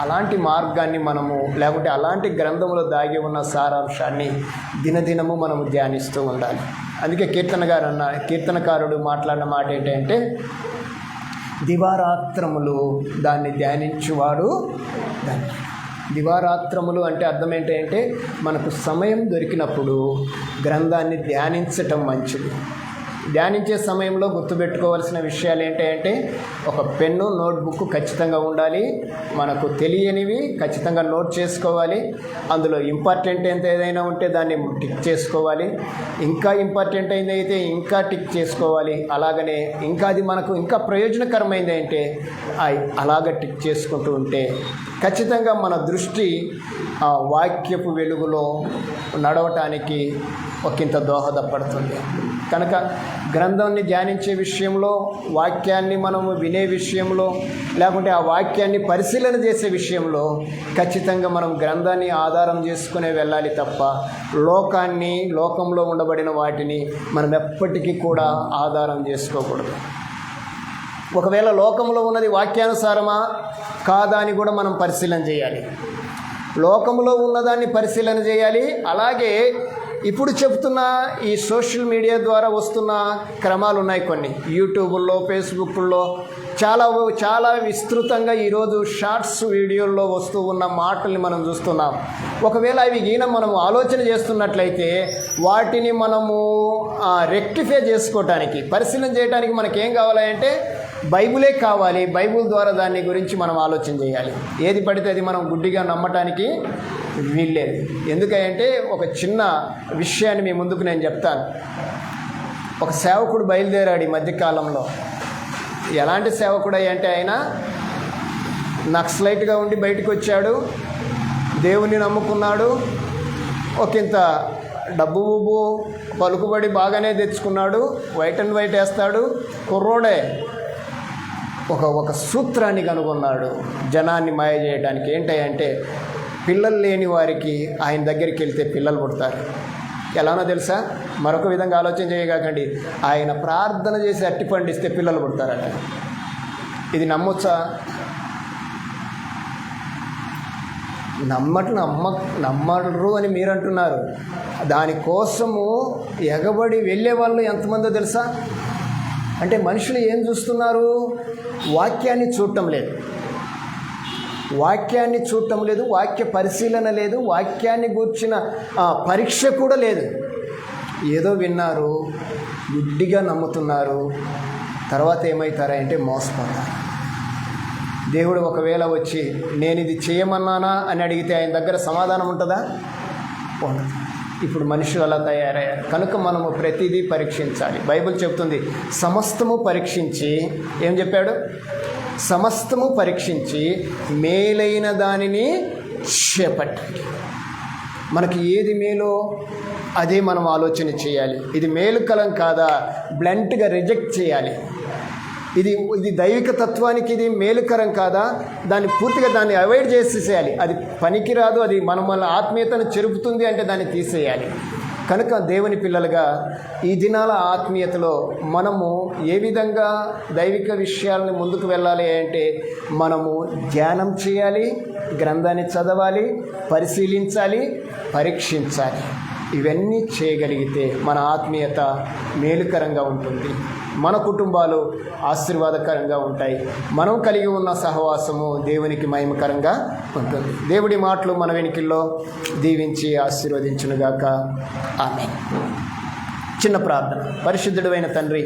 అలాంటి మార్గాన్ని మనము, లేకుంటే అలాంటి గ్రంథంలో దాగి ఉన్న సారాంశాన్ని దినదినము మనము ధ్యానిస్తూ ఉండాలి. అందుకే కీర్తనకారుడు మాట్లాడిన మాట ఏంటంటే, దివారాత్రములు దాన్ని ధ్యానించువాడు దాన్ని. దివారాత్రములు అంటే అర్థం ఏంటంటే, మనకు సమయం దొరికినప్పుడు గ్రంథాన్ని ధ్యానించటం మంచిది. ధ్యానించే సమయంలో గుర్తుపెట్టుకోవాల్సిన విషయాలు ఏంటంటే, ఒక పెన్ను, నోట్బుక్ ఖచ్చితంగా ఉండాలి. మనకు తెలియనివి ఖచ్చితంగా నోట్ చేసుకోవాలి. అందులో ఇంపార్టెంట్ ఎంత ఏదైనా ఉంటే దాన్ని టిక్ చేసుకోవాలి. ఇంకా ఇంపార్టెంట్ అయింది అయితే ఇంకా టిక్ చేసుకోవాలి. అలాగనే ఇంకా అది మనకు ఇంకా ప్రయోజనకరమైంది అంటే అలాగ టిక్ చేసుకుంటూ ఉంటే ఖచ్చితంగా మన దృష్టి వాక్యపు వెలుగులో నడవటానికి ఒకంత దోహదపడుతుంది. కనుక గ్రంథాన్ని ధ్యానించే విషయంలో, వాక్యాన్ని మనము వినే విషయంలో, లేకుంటే ఆ వాక్యాన్ని పరిశీలన చేసే విషయంలో ఖచ్చితంగా మనం గ్రంథాన్ని ఆధారం చేసుకునే వెళ్ళాలి తప్ప లోకంలో ఉండబడిన వాటిని మనం ఎప్పటికీ కూడా ఆధారం చేసుకోకూడదు. ఒకవేళ లోకంలో ఉన్నది వాక్యానుసారమా కాదా అని కూడా మనం పరిశీలన చేయాలి. లోకంలో ఉన్నదాన్ని పరిశీలన చేయాలి. అలాగే ఇప్పుడు చెప్తున్న ఈ సోషల్ మీడియా ద్వారా వస్తున్న క్రమాలు ఉన్నాయి. కొన్ని యూట్యూబుల్లో, ఫేస్బుక్లో చాలా విస్తృతంగా ఈరోజు షార్ట్స్ వీడియోల్లో వస్తూ ఉన్న మాటల్ని మనం చూస్తున్నాం. ఒకవేళ అవి మనం ఆలోచన చేస్తున్నట్లయితే వాటిని మనము రెక్టిఫై చేసుకోవటానికి, పరిశీలన చేయడానికి మనకేం కావాలంటే బైబిలే కావాలి. బైబిల్ ద్వారా దాని గురించి మనం ఆలోచన చేయాలి. ఏది పడితే అది మనం గుడ్డిగా నమ్మటానికి వీల్లేదు. ఎందుకంటే ఒక చిన్న విషయాన్ని మీ ముందుకు నేను చెప్తాను. ఒక సేవకుడు బయలుదేరాడు ఈ మధ్యకాలంలో. ఎలాంటి సేవకుడు అంటే ఆయన నక్సలైట్గా ఉండి బయటకు వచ్చాడు, దేవుని నమ్ముకున్నాడు, ఒకంత డబ్బు పలుకుబడి బాగానే తెచ్చుకున్నాడు, వైట్ అండ్ వైట్ వేస్తాడు, కుర్రోడే. ఒక సూత్రాన్ని కనుగొన్నాడు జనాన్ని మాయ చేయడానికి. ఏంటంటే పిల్లలు లేని వారికి ఆయన దగ్గరికి వెళ్తే పిల్లలు పుడతారు. ఎలానో తెలుసా? మరొక విధంగా ఆలోచన చేయకండి. ఆయన ప్రార్థన చేసి అట్టిపండు ఇస్తే పిల్లలు పుడతారట. ఇది నమ్మొచ్చా? నమ్మరు అని మీరు అంటున్నారు. దానికోసము ఎగబడి వెళ్ళే వాళ్ళు ఎంతమందో తెలుసా? అంటే మనుషులు ఏం చూస్తున్నారు? వాక్యాన్ని చూడటం లేదు, వాక్య పరిశీలన లేదు, వాక్యాన్ని గూర్చిన పరీక్ష కూడా లేదు. ఏదో విన్నారు, గుడ్డిగా నమ్ముతున్నారు. తర్వాత ఏమవుతారంటే మోసపోతారు. దేవుడు ఒకవేళ వచ్చి నేను ఇది చేయమన్నానా అని అడిగితే ఆయన దగ్గర సమాధానం ఉంటుందా? ఉండదు. ఇప్పుడు మనుషులు అలా తయారయ్యారు. కనుక మనము ప్రతిదీ పరీక్షించాలి. బైబిల్ చెప్తుంది, సమస్తము పరీక్షించి, ఏం చెప్పాడు? సమస్తము పరీక్షించి మేలైన దానిని చేపట్టండి. మనకి ఏది మేలో అదే మనం ఆలోచన చేయాలి. ఇది మేలుకలం కాదా బ్లంట్గా రిజెక్ట్ చేయాలి. ఇది దైవిక తత్వానికి ఇది మేలుకరం కాదా, దాన్ని పూర్తిగా దాన్ని అవాయిడ్ చేసేసేయాలి. అది పనికిరాదు, అది మన ఆత్మీయతను చెరుపుతుంది అంటే దాన్ని తీసేయాలి. కనుక దేవుని పిల్లలుగా ఈ దినాల ఆత్మీయతలో మనము ఏ విధంగా దైవిక విషయాలను ముందుకు వెళ్ళాలి అంటే మనము ధ్యానం చేయాలి, గ్రంథాన్ని చదవాలి, పరిశీలించాలి, పరీక్షించాలి. ఇవన్నీ చేయగలిగితే మన ఆత్మీయత మేలుకరంగా ఉంటుంది, మన కుటుంబాలు ఆశీర్వాదకరంగా ఉంటాయి, మనం కలిగి ఉన్న సహవాసము దేవునికి మహిమకరంగా ఉంటుంది. దేవుడి మాటలు మన వెనుకల్లో దీవించి ఆశీర్వదించునుగాక. ఆమేన్. చిన్న ప్రార్థన. పరిశుద్ధుడైన తండ్రి,